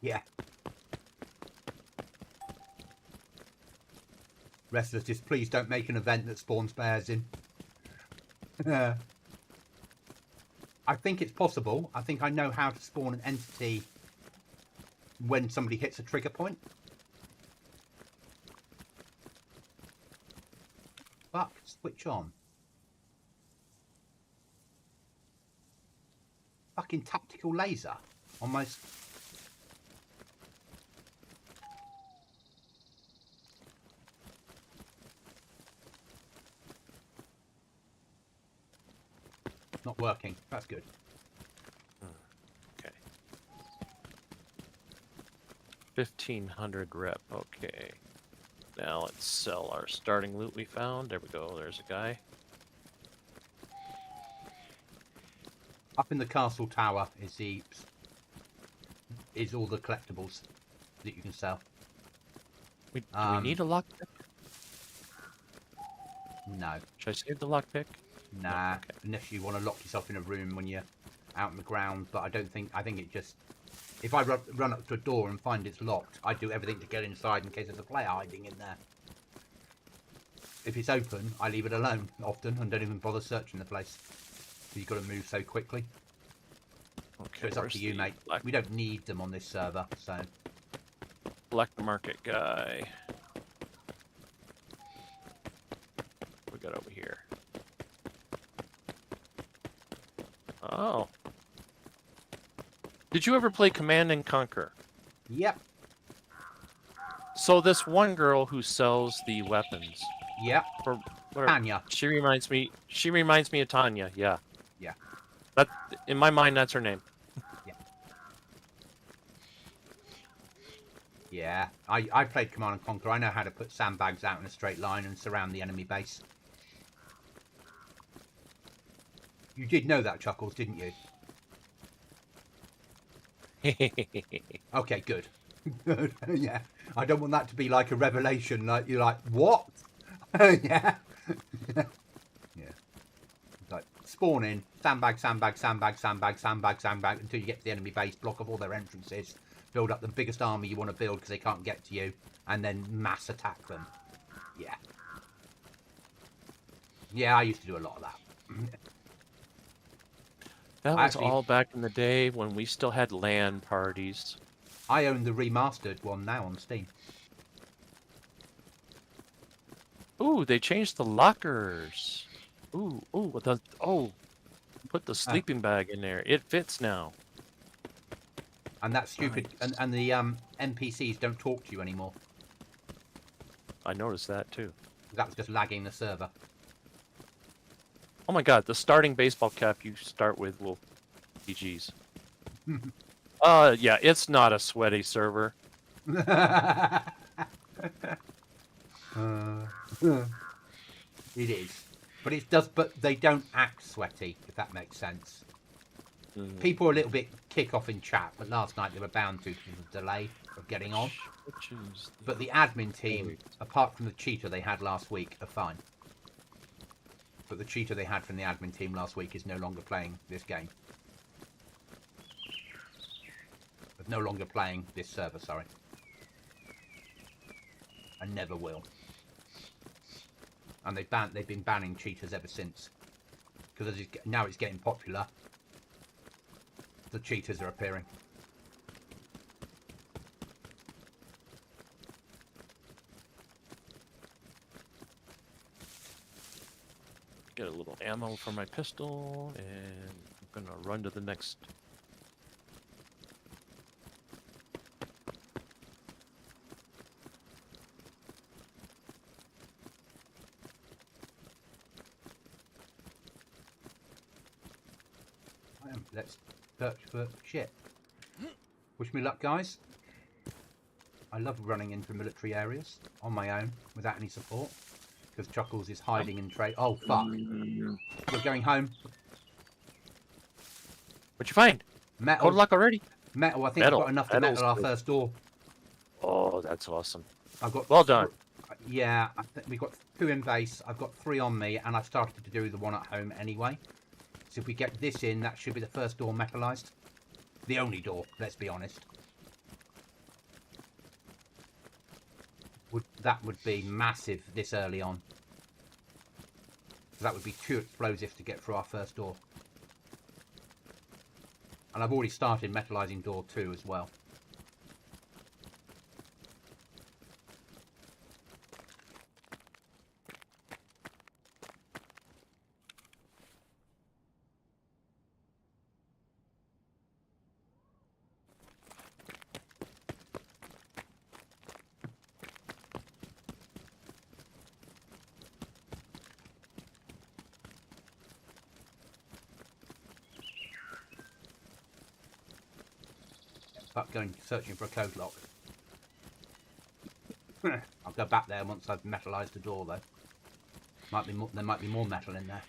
Speaker 2: Yeah. Restless, just please don't make an event that spawns bears in. I think it's possible. I think I know how to spawn an entity when somebody hits a trigger point. Fuck, switch on. Fucking tactical laser on my... Not working. That's good.
Speaker 1: Okay. 1500 rep. Okay. Now let's sell our starting loot we found. There we go. There's a guy.
Speaker 2: Up in the castle tower is all the collectibles that you can sell.
Speaker 1: Do we need a lockpick?
Speaker 2: No.
Speaker 1: Should I save the lockpick?
Speaker 2: Nah.
Speaker 1: No, okay.
Speaker 2: Unless you want to lock yourself in a room when you're out on the ground. But I think it just... If I run up to a door and find it's locked, I do everything to get inside in case there's a player hiding in there. If it's open, I leave it alone often and don't even bother searching the place. You've got to move so quickly.
Speaker 1: Okay,
Speaker 2: So it's up to you, mate. We don't need them on this server, so...
Speaker 1: Black market guy. What we got over here? Oh. Did you ever play Command and Conquer?
Speaker 2: Yep.
Speaker 1: So this one girl who sells the weapons.
Speaker 2: Yep.
Speaker 1: For whatever,
Speaker 2: Tanya.
Speaker 1: She reminds me of Tanya, yeah.
Speaker 2: Yeah.
Speaker 1: That, in my mind, that's her name.
Speaker 2: Yeah. Yeah. I played Command and Conquer. I know how to put sandbags out in a straight line and surround the enemy base. You did know that, Chuckles, didn't you? Okay, good. Yeah, I don't want that to be like a revelation. Like you're like, what? Yeah, yeah. It's like spawn in, sandbag, sandbag, sandbag, sandbag, sandbag, sandbag, until you get to the enemy base, block off all their entrances, build up the biggest army you want to build because they can't get to you, and then mass attack them. Yeah. Yeah, I used to do a lot of that.
Speaker 1: That
Speaker 2: I
Speaker 1: was
Speaker 2: actually,
Speaker 1: all back in the day when we still had LAN parties.
Speaker 2: I own the remastered one now on Steam.
Speaker 1: Ooh, they changed the lockers. Put the sleeping bag in there. It fits now.
Speaker 2: And that's stupid.
Speaker 1: Nice.
Speaker 2: And the NPCs don't talk to you anymore.
Speaker 1: I noticed that too.
Speaker 2: That was just lagging the server.
Speaker 1: Oh my god, the starting baseball cap you start with will GG's. Yeah, it's not a sweaty server.
Speaker 2: It is. But it does, but they don't act sweaty, if that makes sense. People are a little bit kick off in chat, but last night they were bound to because of the delay of getting on. But the admin team, apart from the cheater they had last week, are fine. But the cheater they had from the admin team last week is no longer playing this game. No longer playing this server, sorry. And never will. And they've been banning cheaters ever since. Because now it's getting popular. The cheaters are appearing.
Speaker 1: Get a little ammo for my pistol, and I'm gonna run to the next.
Speaker 2: Let's search for shit. Wish me luck, guys. I love running into military areas on my own without any support. Because Chuckles is hiding in trade. Oh, fuck. We're going home.
Speaker 1: What'd you find?
Speaker 2: Metal.
Speaker 1: Code lock already?
Speaker 2: Metal. I think I've got enough to metal our first door.
Speaker 1: Oh, that's awesome.
Speaker 2: I've got
Speaker 1: well done.
Speaker 2: Yeah, I think we've got 2 in base. I've got 3 on me, and I've started to do the one at home anyway. So if we get this in, that should be the first door metalized. The only door, let's be honest. That would be massive this early on. That would be 2 explosives to get through our first door. And I've already started metalizing door 2 as well. But going searching for a code lock. I'll go back there once I've metalized the door, though. There might be more metal in there.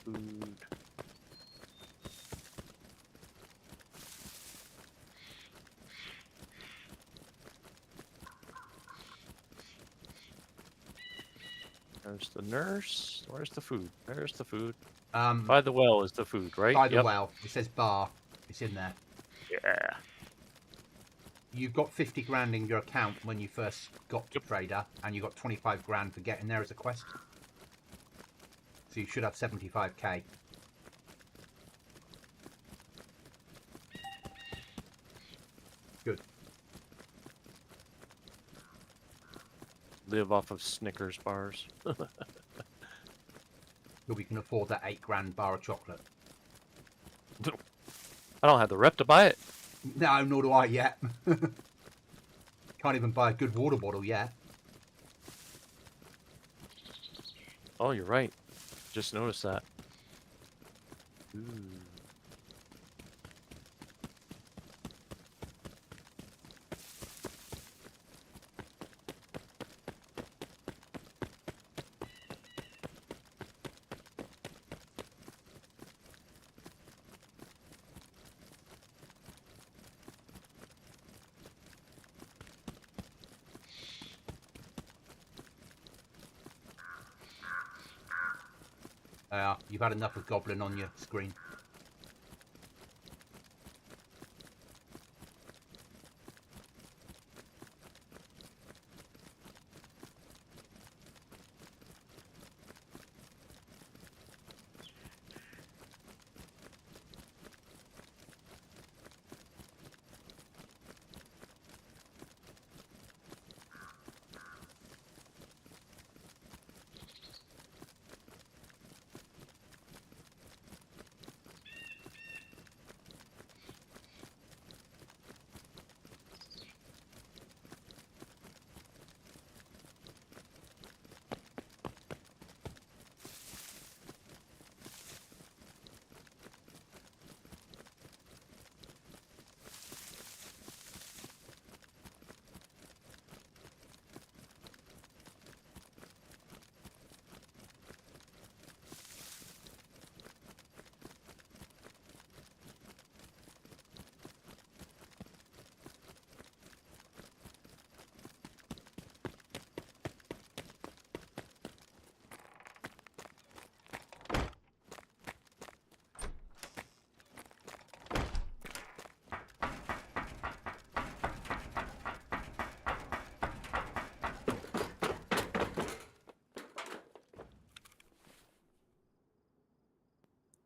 Speaker 1: Food. There's the nurse. Where's the food? There's the food. By the well is the food, right?
Speaker 2: By the well. It says bar. It's in there.
Speaker 1: Yeah.
Speaker 2: You got 50 grand in your account when you first got to Trader, and you got 25 grand for getting there as a quest. So you should have 75k. Good.
Speaker 1: Live off of Snickers bars.
Speaker 2: So we can afford that 8 grand bar of chocolate.
Speaker 1: I don't have the rep to buy it.
Speaker 2: No, nor do I yet. Can't even buy a good water bottle yet.
Speaker 1: Oh, you're right. Just noticed that. Ooh.
Speaker 2: You've had enough of Goblin on your screen.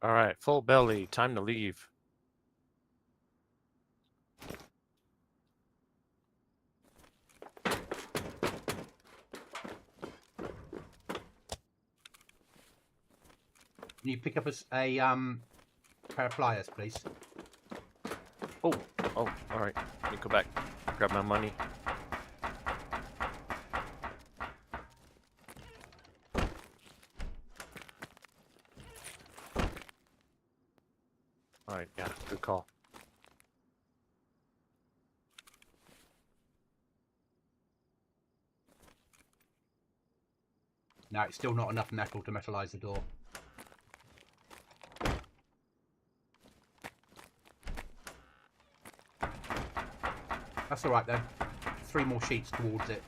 Speaker 1: All right, full belly. Time to leave.
Speaker 2: Can you pick up a pair of pliers, please?
Speaker 1: Oh, all right. Let me go back. Grab my money. All right, yeah, good call.
Speaker 2: No, it's still not enough metal to metallize the door. That's all right then. 3 more sheets towards it.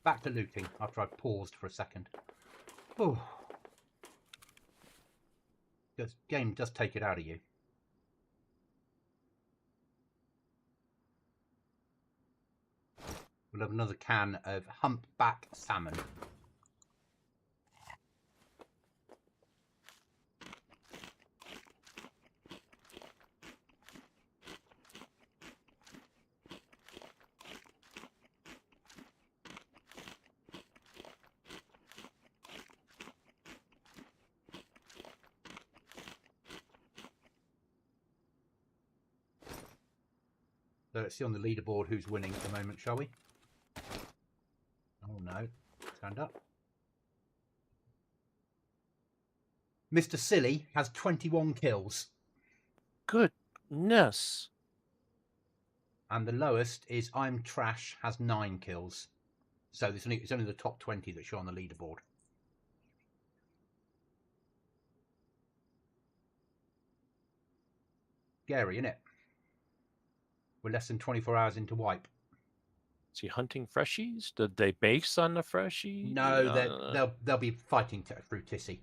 Speaker 2: Back to looting after I paused for a second. Oh, this game does take it out of you. We'll have another can of humpback salmon. So let's see on the leaderboard who's winning at the moment, shall we? Oh no, stand up. Mr. Silly has 21 kills.
Speaker 1: Goodness.
Speaker 2: And the lowest is I'm Trash, has 9 kills. So it's only the top 20 that show on the leaderboard. Scary, isn't it? We're less than 24 hours into wipe.
Speaker 1: Is he hunting freshies? Did they base on the freshie?
Speaker 2: No, they'll be fighting through Tissy.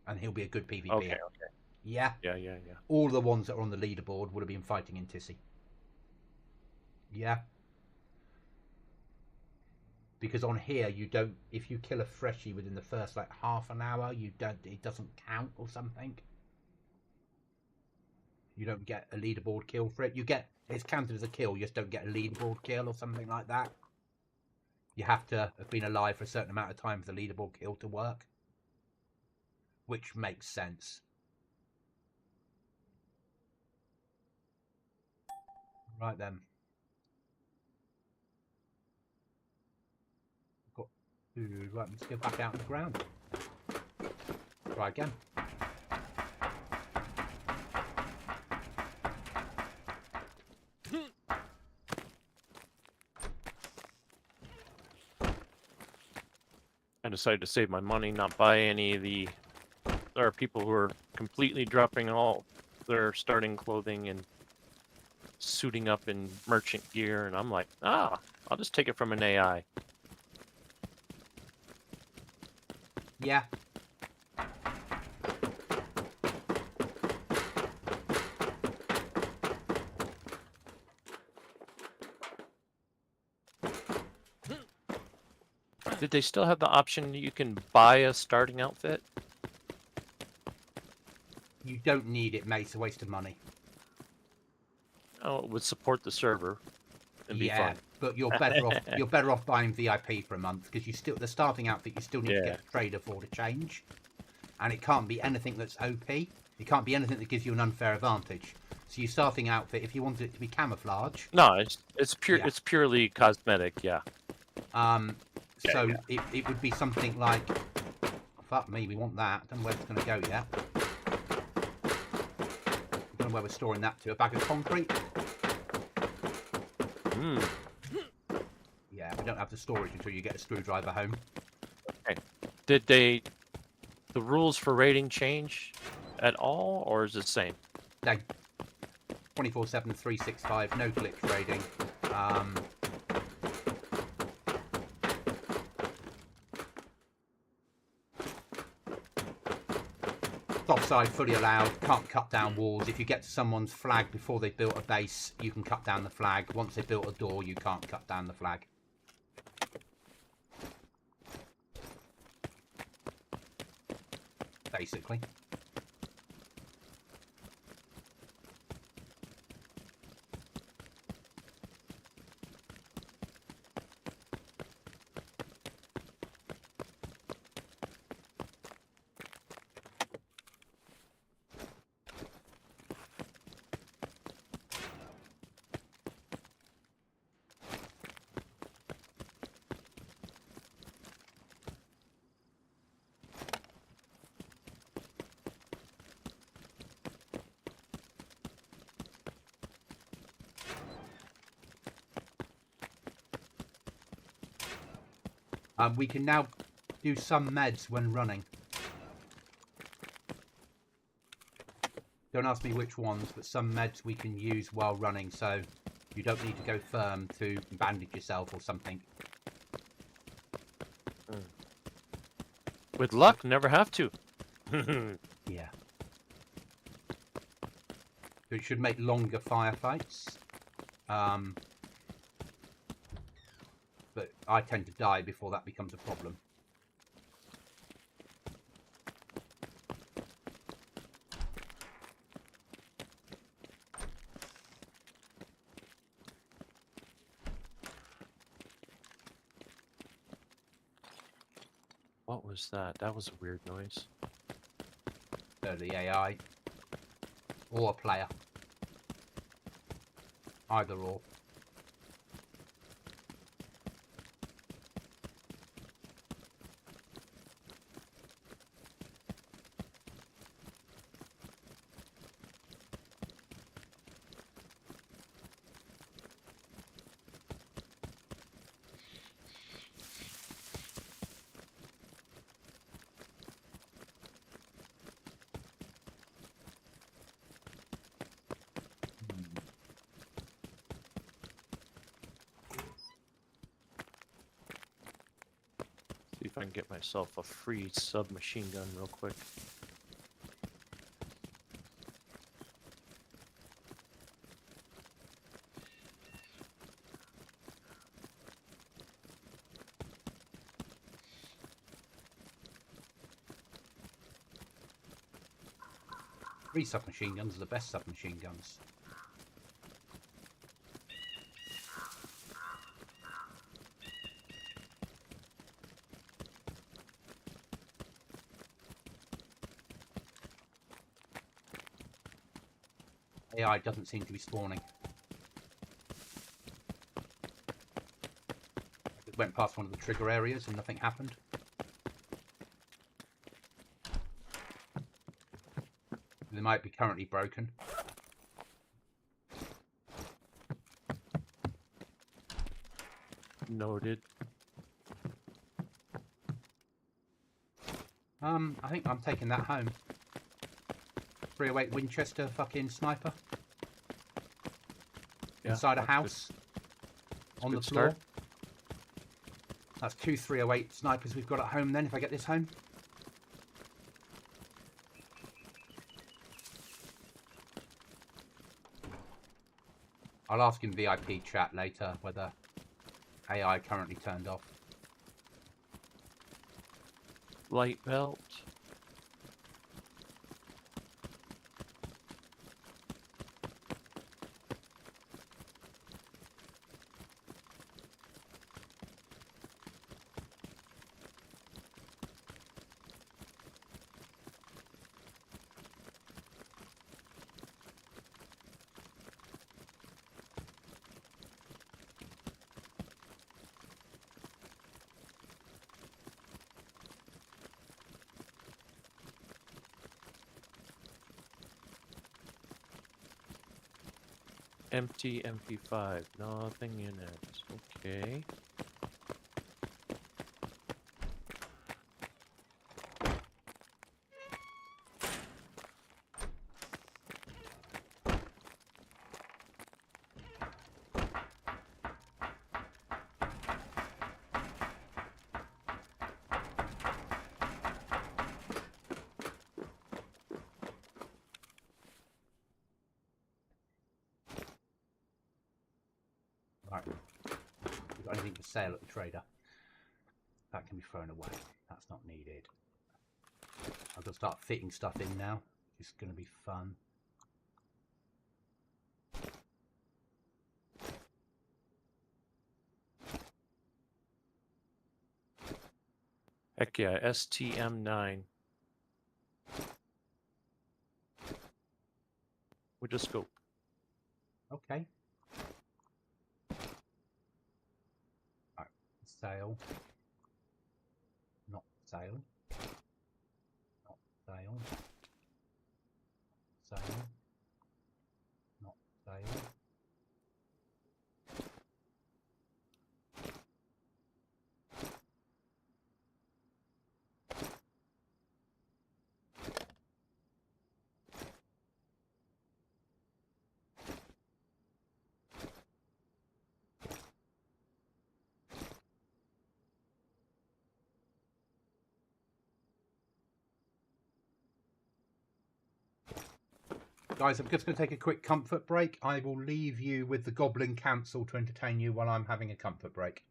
Speaker 2: And he'll be a good PvP.
Speaker 1: Okay.
Speaker 2: Yeah.
Speaker 1: Yeah.
Speaker 2: All the ones that are on the leaderboard would have been fighting in Tissy. Yeah. because on here you don't. If you kill a freshie within the first like half an hour, you don't. It doesn't count or something. You don't get a leaderboard kill for it. You get it's counted as a kill. You just don't get a leaderboard kill or something like that. You have to have been alive for a certain amount of time for the leaderboard kill to work, which makes sense. Right then. Got food. Right, let's go back out on the ground. Try again.
Speaker 1: I decided to save my money, not buy any of the. There are people who are completely dropping all their starting clothing and suiting up in merchant gear, and I'm like, I'll just take it from an AI.
Speaker 2: Yeah.
Speaker 1: Did they still have the option that you can buy a starting outfit?
Speaker 2: You don't need it, mate. It's a waste of money.
Speaker 1: Oh, it would support the server and be
Speaker 2: Yeah,
Speaker 1: fun.
Speaker 2: but you're better off. You're better off buying VIP for a month because you still the starting outfit you still need to get a trader for to change, and it can't be anything that's OP. It can't be anything that gives you an unfair advantage. So your starting outfit, if you wanted it to be camouflage,
Speaker 1: No, it's pure.
Speaker 2: Yeah.
Speaker 1: It's purely cosmetic. Yeah.
Speaker 2: so it would be something like, fuck me, we want that. I don't know where it's going to go yet. I don't know where we're storing that to. A bag of concrete. Yeah, we don't have the storage until you get a screwdriver home.
Speaker 1: Okay. Did the rules for raiding change at all, or is it the same?
Speaker 2: They 24/7, 365, no glitch raiding. Offside fully allowed, can't cut down walls. If you get to someone's flag before they've built a base, you can cut down the flag. Once they've built a door, you can't cut down the flag. Basically. We can now do some meds when running. Don't ask me which ones, but some meds we can use while running, so you don't need to go firm to bandage yourself or something.
Speaker 1: With luck, never have to.
Speaker 2: Yeah. It should make longer firefights. But I tend to die before that becomes a problem.
Speaker 1: What was that? That was a weird noise.
Speaker 2: The AI. Or a player. Either or.
Speaker 1: See if I can get myself a free submachine gun real quick.
Speaker 2: 3 submachine guns are the best submachine guns. AI doesn't seem to be spawning. I just went past one of the trigger areas and nothing happened. They might be currently broken.
Speaker 1: Noted.
Speaker 2: I think I'm taking that home. 308 Winchester fucking sniper.
Speaker 1: Yeah,
Speaker 2: Inside a
Speaker 1: that's
Speaker 2: house. On the
Speaker 1: good
Speaker 2: floor.
Speaker 1: start.
Speaker 2: That's 2 308 snipers we've got at home then, if I get this home. I'll ask in VIP chat later whether AI currently turned off.
Speaker 1: Light belt. Empty MP5. Nothing in it. Okay.
Speaker 2: Right. We've got anything for sale at the trader. That can be thrown away. That's not needed. I've got to start fitting stuff in now. It's going to be fun.
Speaker 1: Heck yeah, STM9. With a scope.
Speaker 2: Okay. Right. Sale. Not sale. Not sale. Sale. Not sale. Guys, I'm just going to take a quick comfort break. I will leave you with the Goblin Council to entertain you while I'm having a comfort break.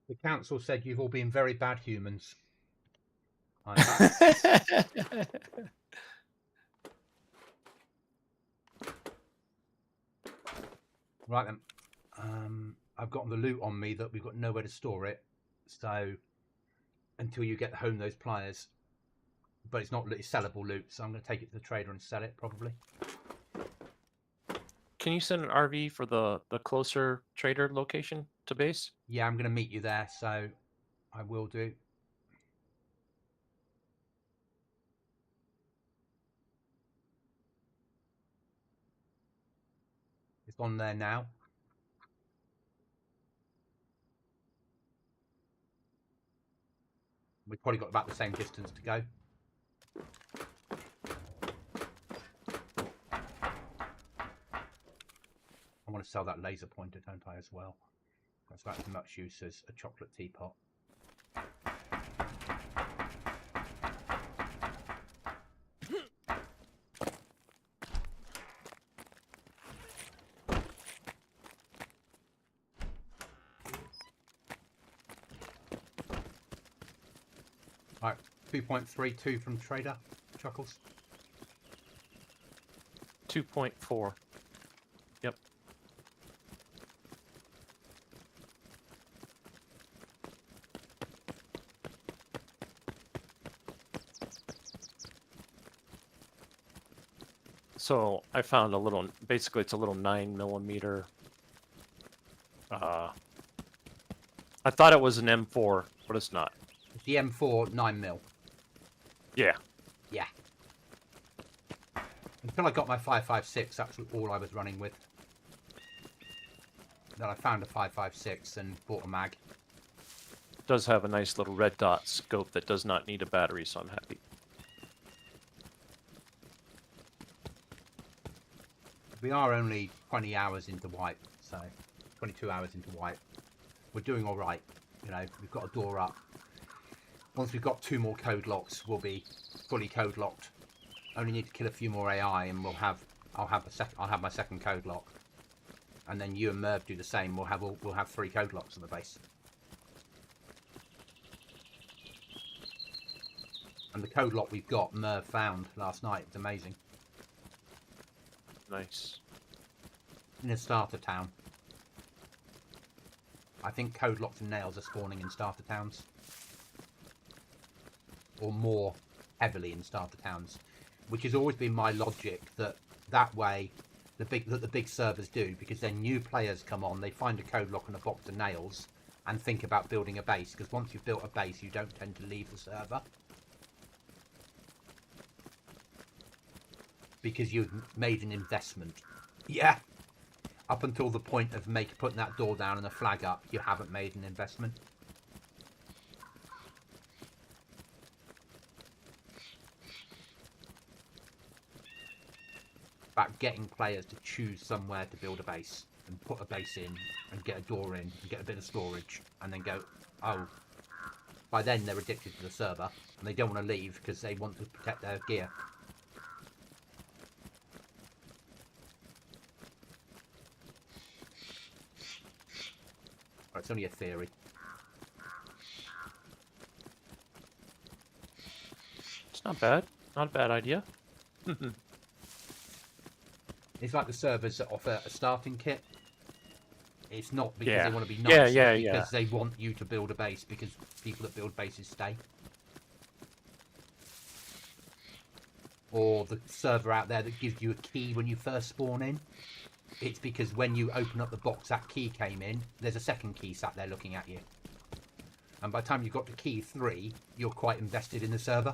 Speaker 2: The council said you've all been very bad humans. I'm back. Right then. I've got the loot on me that we've got nowhere to store it. So until you get home those pliers, but it's not sellable loot, so I'm going to take it to the trader and sell it probably.
Speaker 1: Can you send an RV for the closer trader location to base?
Speaker 2: Yeah, I'm going to meet you there, so I will do. It's on there now. We've probably got about the same distance to go. I want to sell that laser pointer, don't I, as well? That's about as much use as a chocolate teapot. Right, 2.32 from trader, Chuckles.
Speaker 1: 2.4. Yep. So I found a little, basically it's a little 9mm. I thought it was an M4, but it's not.
Speaker 2: It's the M4 9mm.
Speaker 1: Yeah.
Speaker 2: Yeah. Until I got my 5.56, that's all I was running with. Then I found a 5.56 and bought a mag.
Speaker 1: It does have a nice little red dot scope that does not need a battery, so I'm happy.
Speaker 2: We are only 20 hours into wipe, so 22 hours into wipe. We're doing all right. You know, we've got a door up. Once we've got 2 more code locks, we'll be fully code locked. Only need to kill a few more AI, and I'll have my second code lock. And then you and Merv do the same. We'll have 3 code locks on the base. And the code lock we've got, Merv found last night. It's amazing.
Speaker 1: Nice.
Speaker 2: In a starter town. I think code locks and nails are spawning in starter towns. Or more heavily in starter towns. Which has always been my logic, that way the big servers do, because then new players come on, they find a code lock and a box of nails and think about building a base, because once you've built a base you don't tend to leave the server. Because you've made an investment. Yeah. Up until the point of putting that door down and a flag up, you haven't made an investment. About getting players to choose somewhere to build a base and put a base in and get a door in and get a bit of storage and then go, oh, by then they're addicted to the server and they don't want to leave because they want to protect their gear. It's only a theory.
Speaker 1: It's not bad. Not a bad idea.
Speaker 2: It's like the servers that offer a starting kit. It's not because
Speaker 1: Yeah.
Speaker 2: they want to be nice.
Speaker 1: Yeah,
Speaker 2: it's because they want you to build a base, because people that build bases stay. Or the server out there that gives you a key when you first spawn in. It's because when you open up the box that key came in, there's a second key sat there looking at you. And by the time you've got to key 3, you're quite invested in the server.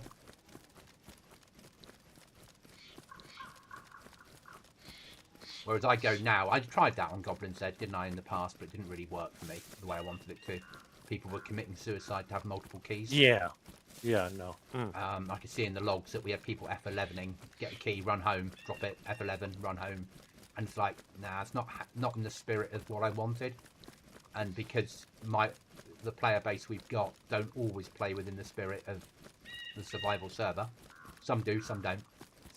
Speaker 2: Whereas I go now, I tried that on GoblinZ, didn't I, in the past, but it didn't really work for me the way I wanted it to. People were committing suicide to have multiple keys.
Speaker 1: Yeah. Yeah, no.
Speaker 2: I could see in the logs that we had people F11ing, get a key, run home, drop it, F11, run home. And it's like, nah, it's not in the spirit of what I wanted. And because the player base we've got don't always play within the spirit of the survival server. Some do, some don't.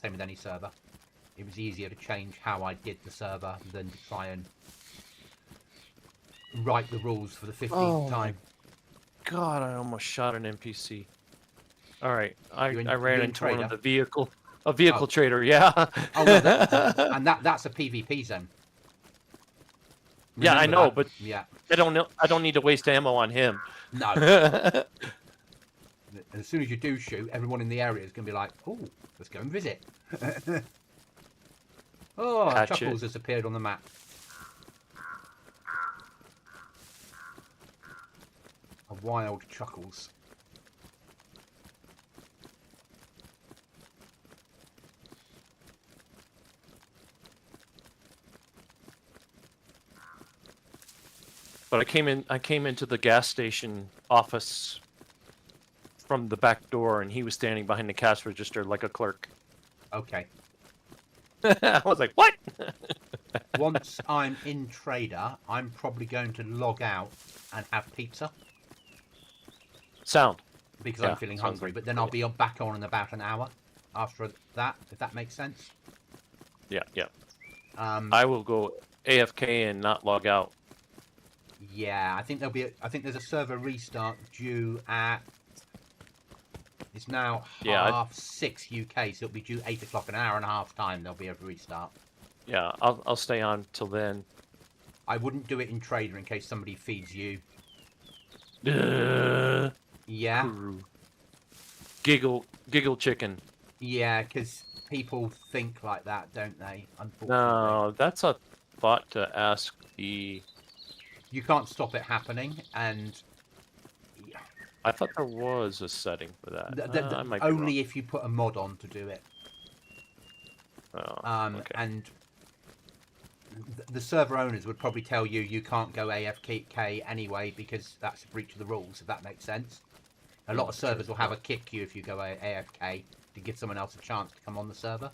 Speaker 2: Same with any server. It was easier to change how I did the server than to try and write the rules for the 15th time.
Speaker 1: God, I almost shot an NPC. All right, I ran
Speaker 2: in
Speaker 1: into one
Speaker 2: trader?
Speaker 1: of the vehicle trader. Yeah.
Speaker 2: Oh, no, and that's a PvP zone.
Speaker 1: Yeah, I
Speaker 2: Remember
Speaker 1: know,
Speaker 2: that.
Speaker 1: but
Speaker 2: Yeah.
Speaker 1: I don't know. I don't need to waste ammo on him.
Speaker 2: No. As soon as you do shoot, everyone in the area is going to be like, "Oh, let's go and visit." Oh,
Speaker 1: Hatchet.
Speaker 2: Chuckles has appeared on the map. A wild Chuckles.
Speaker 1: But I came into the gas station office from the back door, and he was standing behind the cash register like a clerk.
Speaker 2: Okay.
Speaker 1: I was like, what?
Speaker 2: Once I'm in Trader, I'm probably going to log out and have pizza.
Speaker 1: Sound.
Speaker 2: Because
Speaker 1: Yeah,
Speaker 2: I'm feeling
Speaker 1: sounds
Speaker 2: hungry,
Speaker 1: like
Speaker 2: but then
Speaker 1: a
Speaker 2: I'll
Speaker 1: good
Speaker 2: be back on in about an hour after that, if that makes sense.
Speaker 1: Yeah, yeah.
Speaker 2: Um,
Speaker 1: I will go AFK and not log out.
Speaker 2: yeah, I think I think there's a server restart due at. It's now
Speaker 1: Yeah,
Speaker 2: 6:30 UK, so it'll be due 8 o'clock, an hour and a half time. There'll be a restart.
Speaker 1: yeah. I'll stay on till then.
Speaker 2: I wouldn't do it in Trader in case somebody feeds you. Yeah,
Speaker 1: Giggle chicken.
Speaker 2: yeah, because people think like that, don't they? Unfortunately,
Speaker 1: No, that's a thought to ask the.
Speaker 2: you can't stop it happening, and
Speaker 1: I thought there was a setting for that. I might be wrong.
Speaker 2: only if you put a mod on to do it.
Speaker 1: Oh, okay.
Speaker 2: And the server owners would probably tell you you can't go AFK anyway because that's a breach of the rules, if that makes sense. A lot of servers will have a kick you if you go AFK to give someone else a chance to come on the server.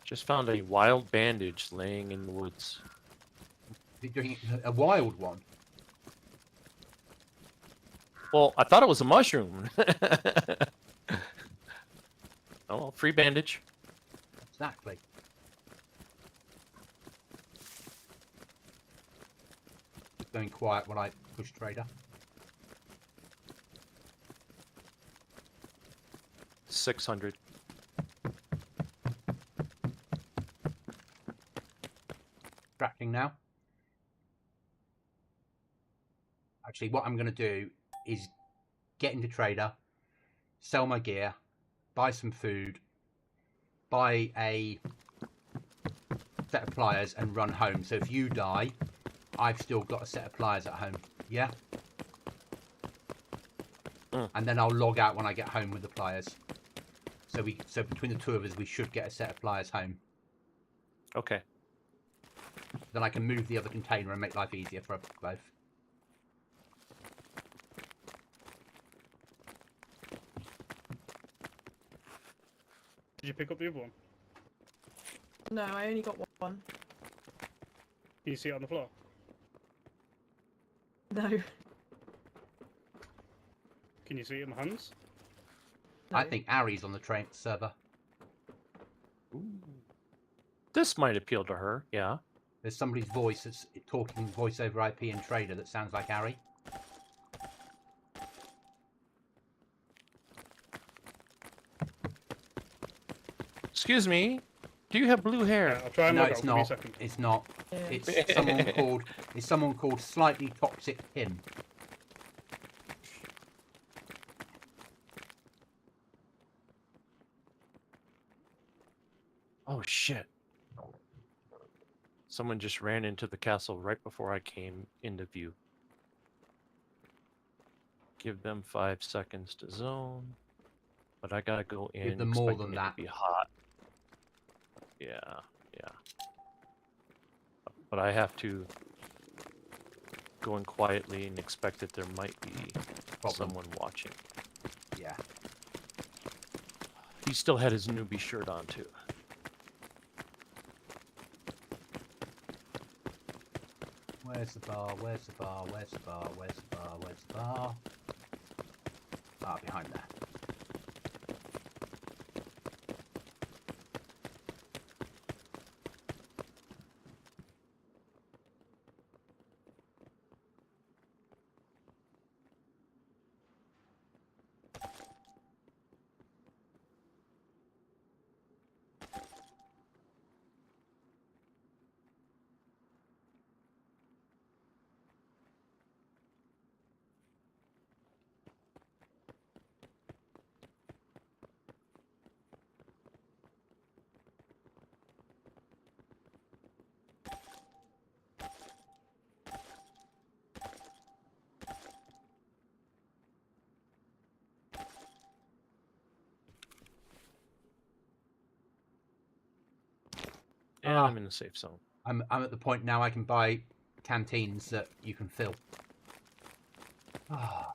Speaker 1: Just found a wild bandage laying in the woods.
Speaker 2: You're doing a wild one.
Speaker 1: Well, I thought it was a mushroom. Oh, free bandage.
Speaker 2: Exactly. Just going quiet while I push Trader.
Speaker 1: 600.
Speaker 2: Tracking now. Actually, what I'm going to do is get into Trader, sell my gear, buy some food, buy a set of pliers and run home. So if you die, I've still got a set of pliers at home. Yeah? And then I'll log out when I get home with the pliers. So between the two of us, we should get a set of pliers home.
Speaker 1: Okay.
Speaker 2: Then I can move the other container and make life easier for both.
Speaker 3: Did you pick up the other one?
Speaker 4: No, I only got one.
Speaker 3: Can you see it on the floor?
Speaker 4: No.
Speaker 3: Can you see it in my hands?
Speaker 4: No.
Speaker 2: I think Ari's on the train server.
Speaker 1: Ooh. This might appeal to her, yeah.
Speaker 2: There's somebody's voice that's talking voice over IP in Trader that sounds like Ari.
Speaker 1: Excuse me, do you have blue hair?
Speaker 3: Yeah, I'll try and
Speaker 2: No,
Speaker 3: log
Speaker 2: it's
Speaker 3: out. Give me a
Speaker 2: not.
Speaker 3: second.
Speaker 2: It's not.
Speaker 4: Yeah.
Speaker 2: It's someone called Slightly Toxic Him.
Speaker 1: Oh shit. Someone just ran into the castle right before I came into view. Give them 5 seconds to zone. But I gotta go in.
Speaker 2: Give them more
Speaker 1: expecting
Speaker 2: than
Speaker 1: it
Speaker 2: that.
Speaker 1: to be hot. Yeah, yeah. But I have to go in quietly and expect that there might be someone watching.
Speaker 2: Yeah.
Speaker 1: He still had his newbie shirt on too.
Speaker 2: Where's the bar? Where's the bar? Where's the bar? Where's the bar? Where's the bar? Ah, behind there.
Speaker 1: And I'm in the safe zone.
Speaker 2: I'm at the point now I can buy canteens that you can fill. Ah.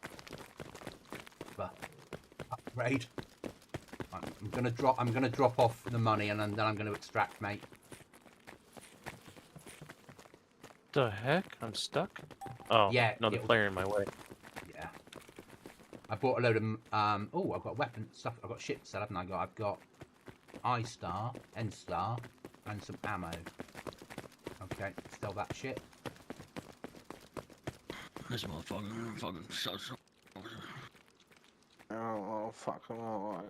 Speaker 2: But upgrade. I'm gonna drop off the money and then I'm gonna extract, mate.
Speaker 1: The heck? I'm stuck? Oh,
Speaker 2: Yeah,
Speaker 1: another
Speaker 2: it'll-
Speaker 1: player in my way.
Speaker 2: Yeah. I bought a load of oh, I've got weapon stuff. I've got shit set, haven't I? I've got I-Star, N-Star, and some ammo. Okay, sell that shit.
Speaker 5: This motherfucker fucking sucks.
Speaker 6: Oh, fuck him out.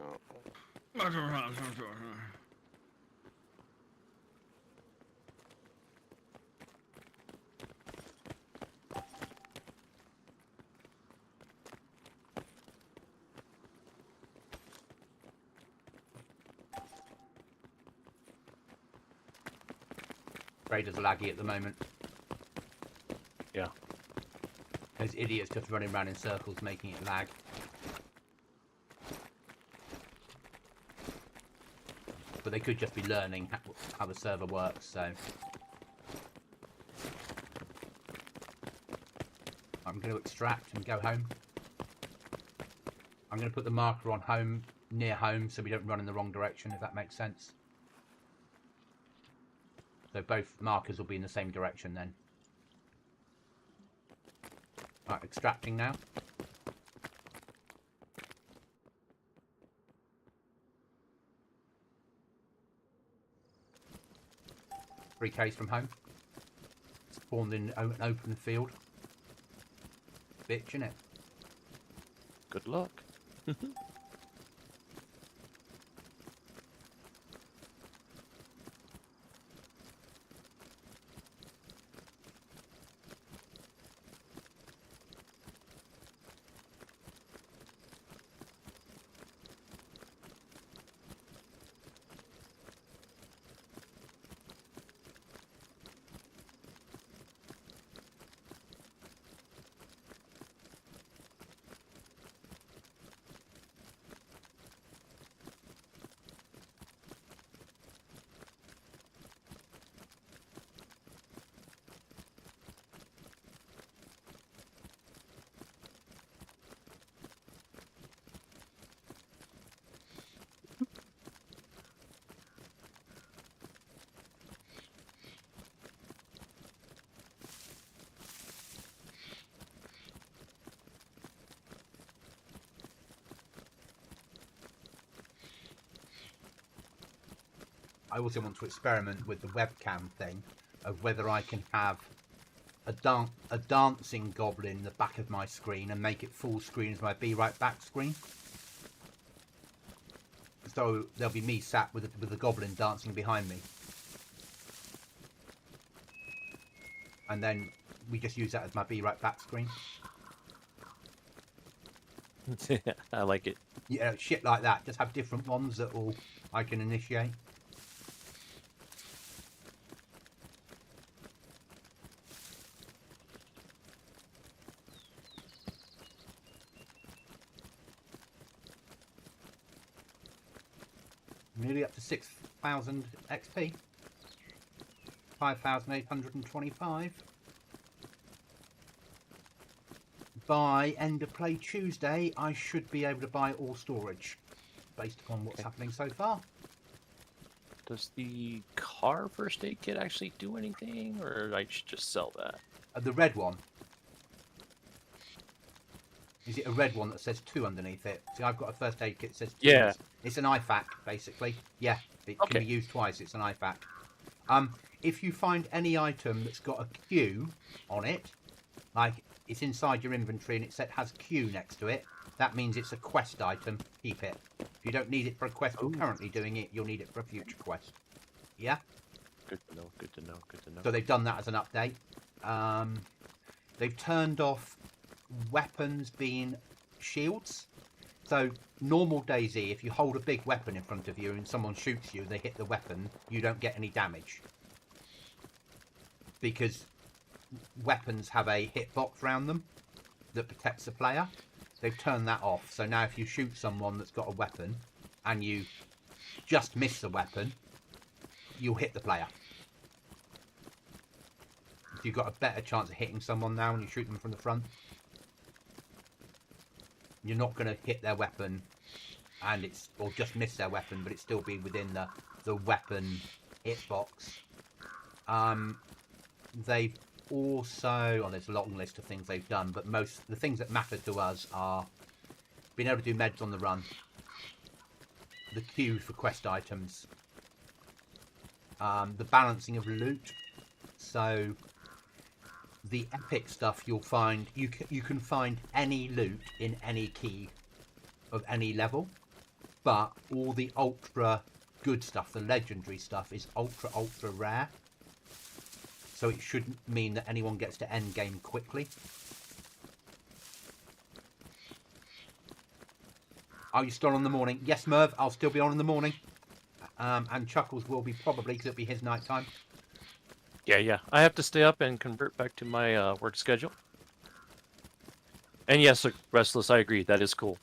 Speaker 2: Raiders are laggy at the moment.
Speaker 1: Yeah.
Speaker 2: Those idiots just running around in circles making it lag. But they could just be learning how the server works, so... I'm going to extract and go home. I'm going to put the marker on home, near home, so we don't run in the wrong direction, if that makes sense. So both markers will be in the same direction then. Right, extracting now. Three Ks from home. Spawned in an open field. Bitch, innit?
Speaker 1: Good luck.
Speaker 2: I also want to experiment with the webcam thing of whether I can have a dancing goblin in the back of my screen and make it full screen as my Be Right Back screen. So there'll be me sat with the goblin dancing behind me. And then we just use that as my Be Right Back screen.
Speaker 1: I like it.
Speaker 2: Yeah, shit like that. Just have different ones that I can initiate. Nearly up to 6,000 XP. 5,825. By end of play Tuesday, I should be able to buy all storage, based upon what's happening so far.
Speaker 1: Does the car first aid kit actually do anything, or I should just sell that?
Speaker 2: The red one. Is it a red one that says 2 underneath it? See, I've got a first aid kit that says 2.
Speaker 1: Yeah.
Speaker 2: It's an IFAK, basically. Yeah, it
Speaker 1: Okay.
Speaker 2: can be used twice. It's an IFAK. If you find any item that's got a Q on it, like it's inside your inventory and it has Q next to it, that means it's a quest item. Keep it. If you don't need it for a quest you're currently doing it, you'll need it for a future quest. Yeah?
Speaker 1: Good to know, good to know, good to know.
Speaker 2: So they've done that as an update. They've turned off weapons being shields. So normal DayZ, if you hold a big weapon in front of you and someone shoots you, they hit the weapon, you don't get any damage. Because weapons have a hitbox around them that protects the player. They've turned that off. So now if you shoot someone that's got a weapon and you just miss the weapon, you'll hit the player. You've got a better chance of hitting someone now when you shoot them from the front. You're not going to hit their weapon, or just miss their weapon, but it still be within the weapon hitbox. They've also, there's a long list of things they've done, but the things that matter to us are being able to do meds on the run, the queue for quest items, the balancing of loot. So the epic stuff you'll find, you can find any loot in any key of any level, but all the ultra good stuff, the legendary stuff, is ultra rare. So it shouldn't mean that anyone gets to end game quickly. Are you still on in the morning? Yes, Merv, I'll still be on in the morning. And Chuckles will be probably, because it'll be his night time.
Speaker 1: Yeah. I have to stay up and convert back to my work schedule. And yes, Restless, I agree. That is cool.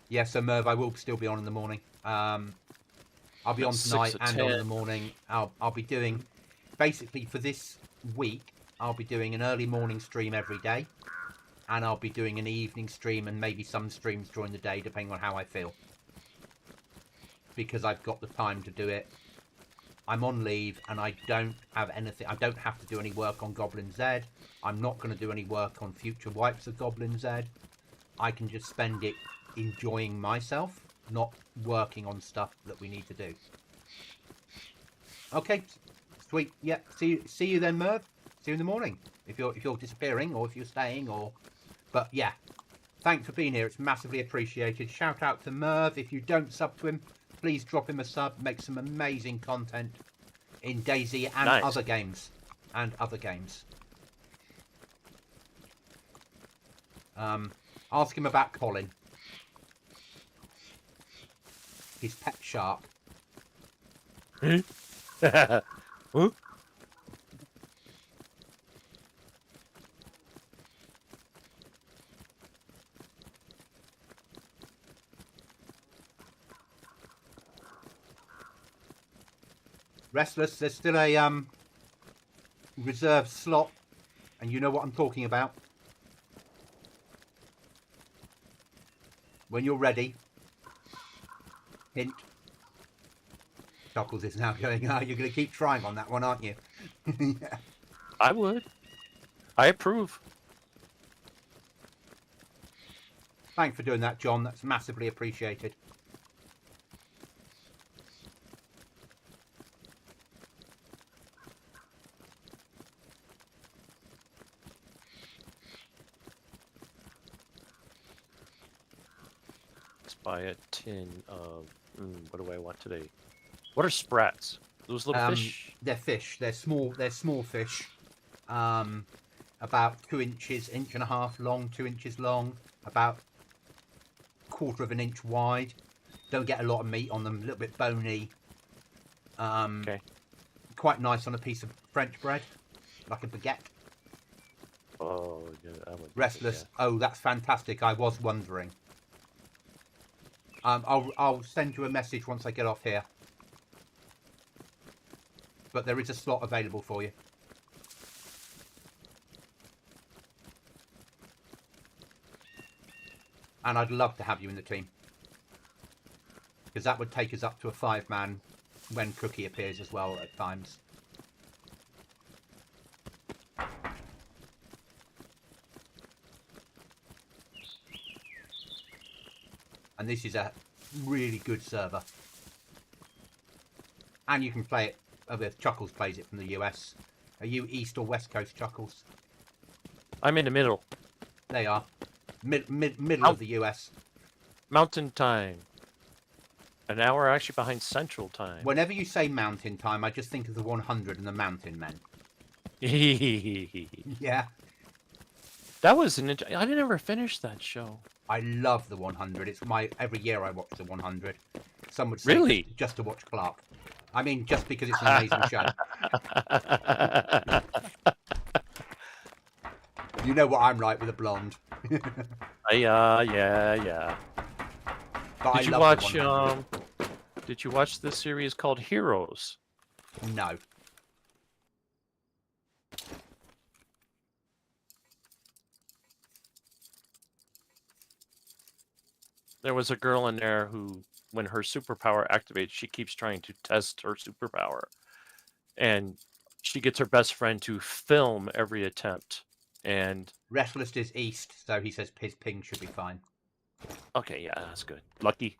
Speaker 2: Yeah, so Merv, I will still be on in the morning. I'll be on tonight and on in the morning. I'll be doing, basically for this week, I'll be doing an early morning stream every day. And I'll be doing an evening stream and maybe some streams during the day, depending on how I feel. Because I've got the time to do it. I'm on leave and I don't have anything. I don't have to do any work on GoblinZ. I'm not going to do any work on future wipes of GoblinZ. I can just spend it enjoying myself, not working on stuff that we need to do. Okay, sweet. Yeah, see you then, Merv. See you in the morning. If you're disappearing or if you're staying or, but yeah, thanks for being here. It's massively appreciated. Shout out to Merv. If you don't sub to him, please drop him a sub. Make some amazing content in DayZ and other games. Ask him about Colin. His pet shark.
Speaker 1: Huh?
Speaker 2: Restless, there's still a reserved slot, and you know what I'm talking about. When you're ready, hint. Chuckles is now going, oh, you're going to keep trying on that one, aren't you? Yeah.
Speaker 1: I would. I approve.
Speaker 2: Thanks for doing that, John. That's massively appreciated.
Speaker 1: Let's buy a tin of... what do I want today? What are sprats? Those little fish?
Speaker 2: They're fish. They're small fish. About 2 inches, 1.5 inches long, 2 inches long, about 1/4 of an inch wide. Don't get a lot of meat on them, a little bit bony.
Speaker 1: Okay.
Speaker 2: Quite nice on a piece of French bread, like a baguette.
Speaker 1: Oh, yeah, I would.
Speaker 2: Restless. Oh, that's fantastic. I was wondering. I'll send you a message once I get off here. But there is a slot available for you. And I'd love to have you in the team. Because that would take us up to a 5-man when Cookie appears as well at times. And this is a really good server. And you can play it, with Chuckles plays it from the US. Are you East or West Coast, Chuckles?
Speaker 1: I'm in the middle.
Speaker 2: They are. Middle of the US.
Speaker 1: Mountain time. An hour actually behind Central time.
Speaker 2: Whenever you say mountain time, I just think of the 100 and the mountain men. Yeah.
Speaker 1: That was an... I never finished that show.
Speaker 2: I love the 100. It's every year I watch the 100. Some would say
Speaker 1: Really?
Speaker 2: just to watch Clark. I mean, just because it's an amazing show. You know what I'm like with a blonde.
Speaker 1: Yeah.
Speaker 2: But
Speaker 1: Did you watch the series called Heroes?
Speaker 2: No.
Speaker 1: There was a girl in there who, when her superpower activates, she keeps trying to test her superpower. And she gets her best friend to film every attempt. And
Speaker 2: Restless is east, so he says his ping should be fine.
Speaker 1: okay, yeah, that's good. Lucky.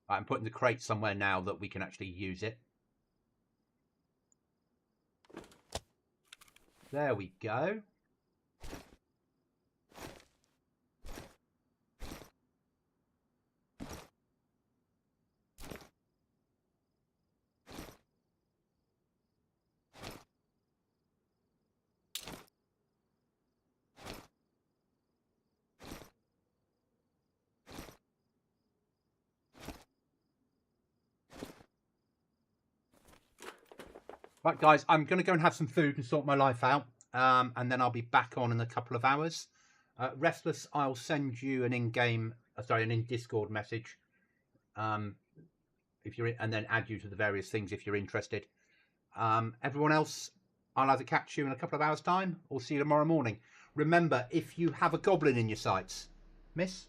Speaker 2: I'm putting the crate somewhere now that we can actually use it. There we go. Right, guys, I'm going to go and have some food and sort my life out, and then I'll be back on in a couple of hours. Restless, I'll send you an in-game, an in-Discord message, if you're in, and then add you to the various things if you're interested. Everyone else, I'll either catch you in a couple of hours' time or see you tomorrow morning. Remember, if you have a goblin in your sights, miss,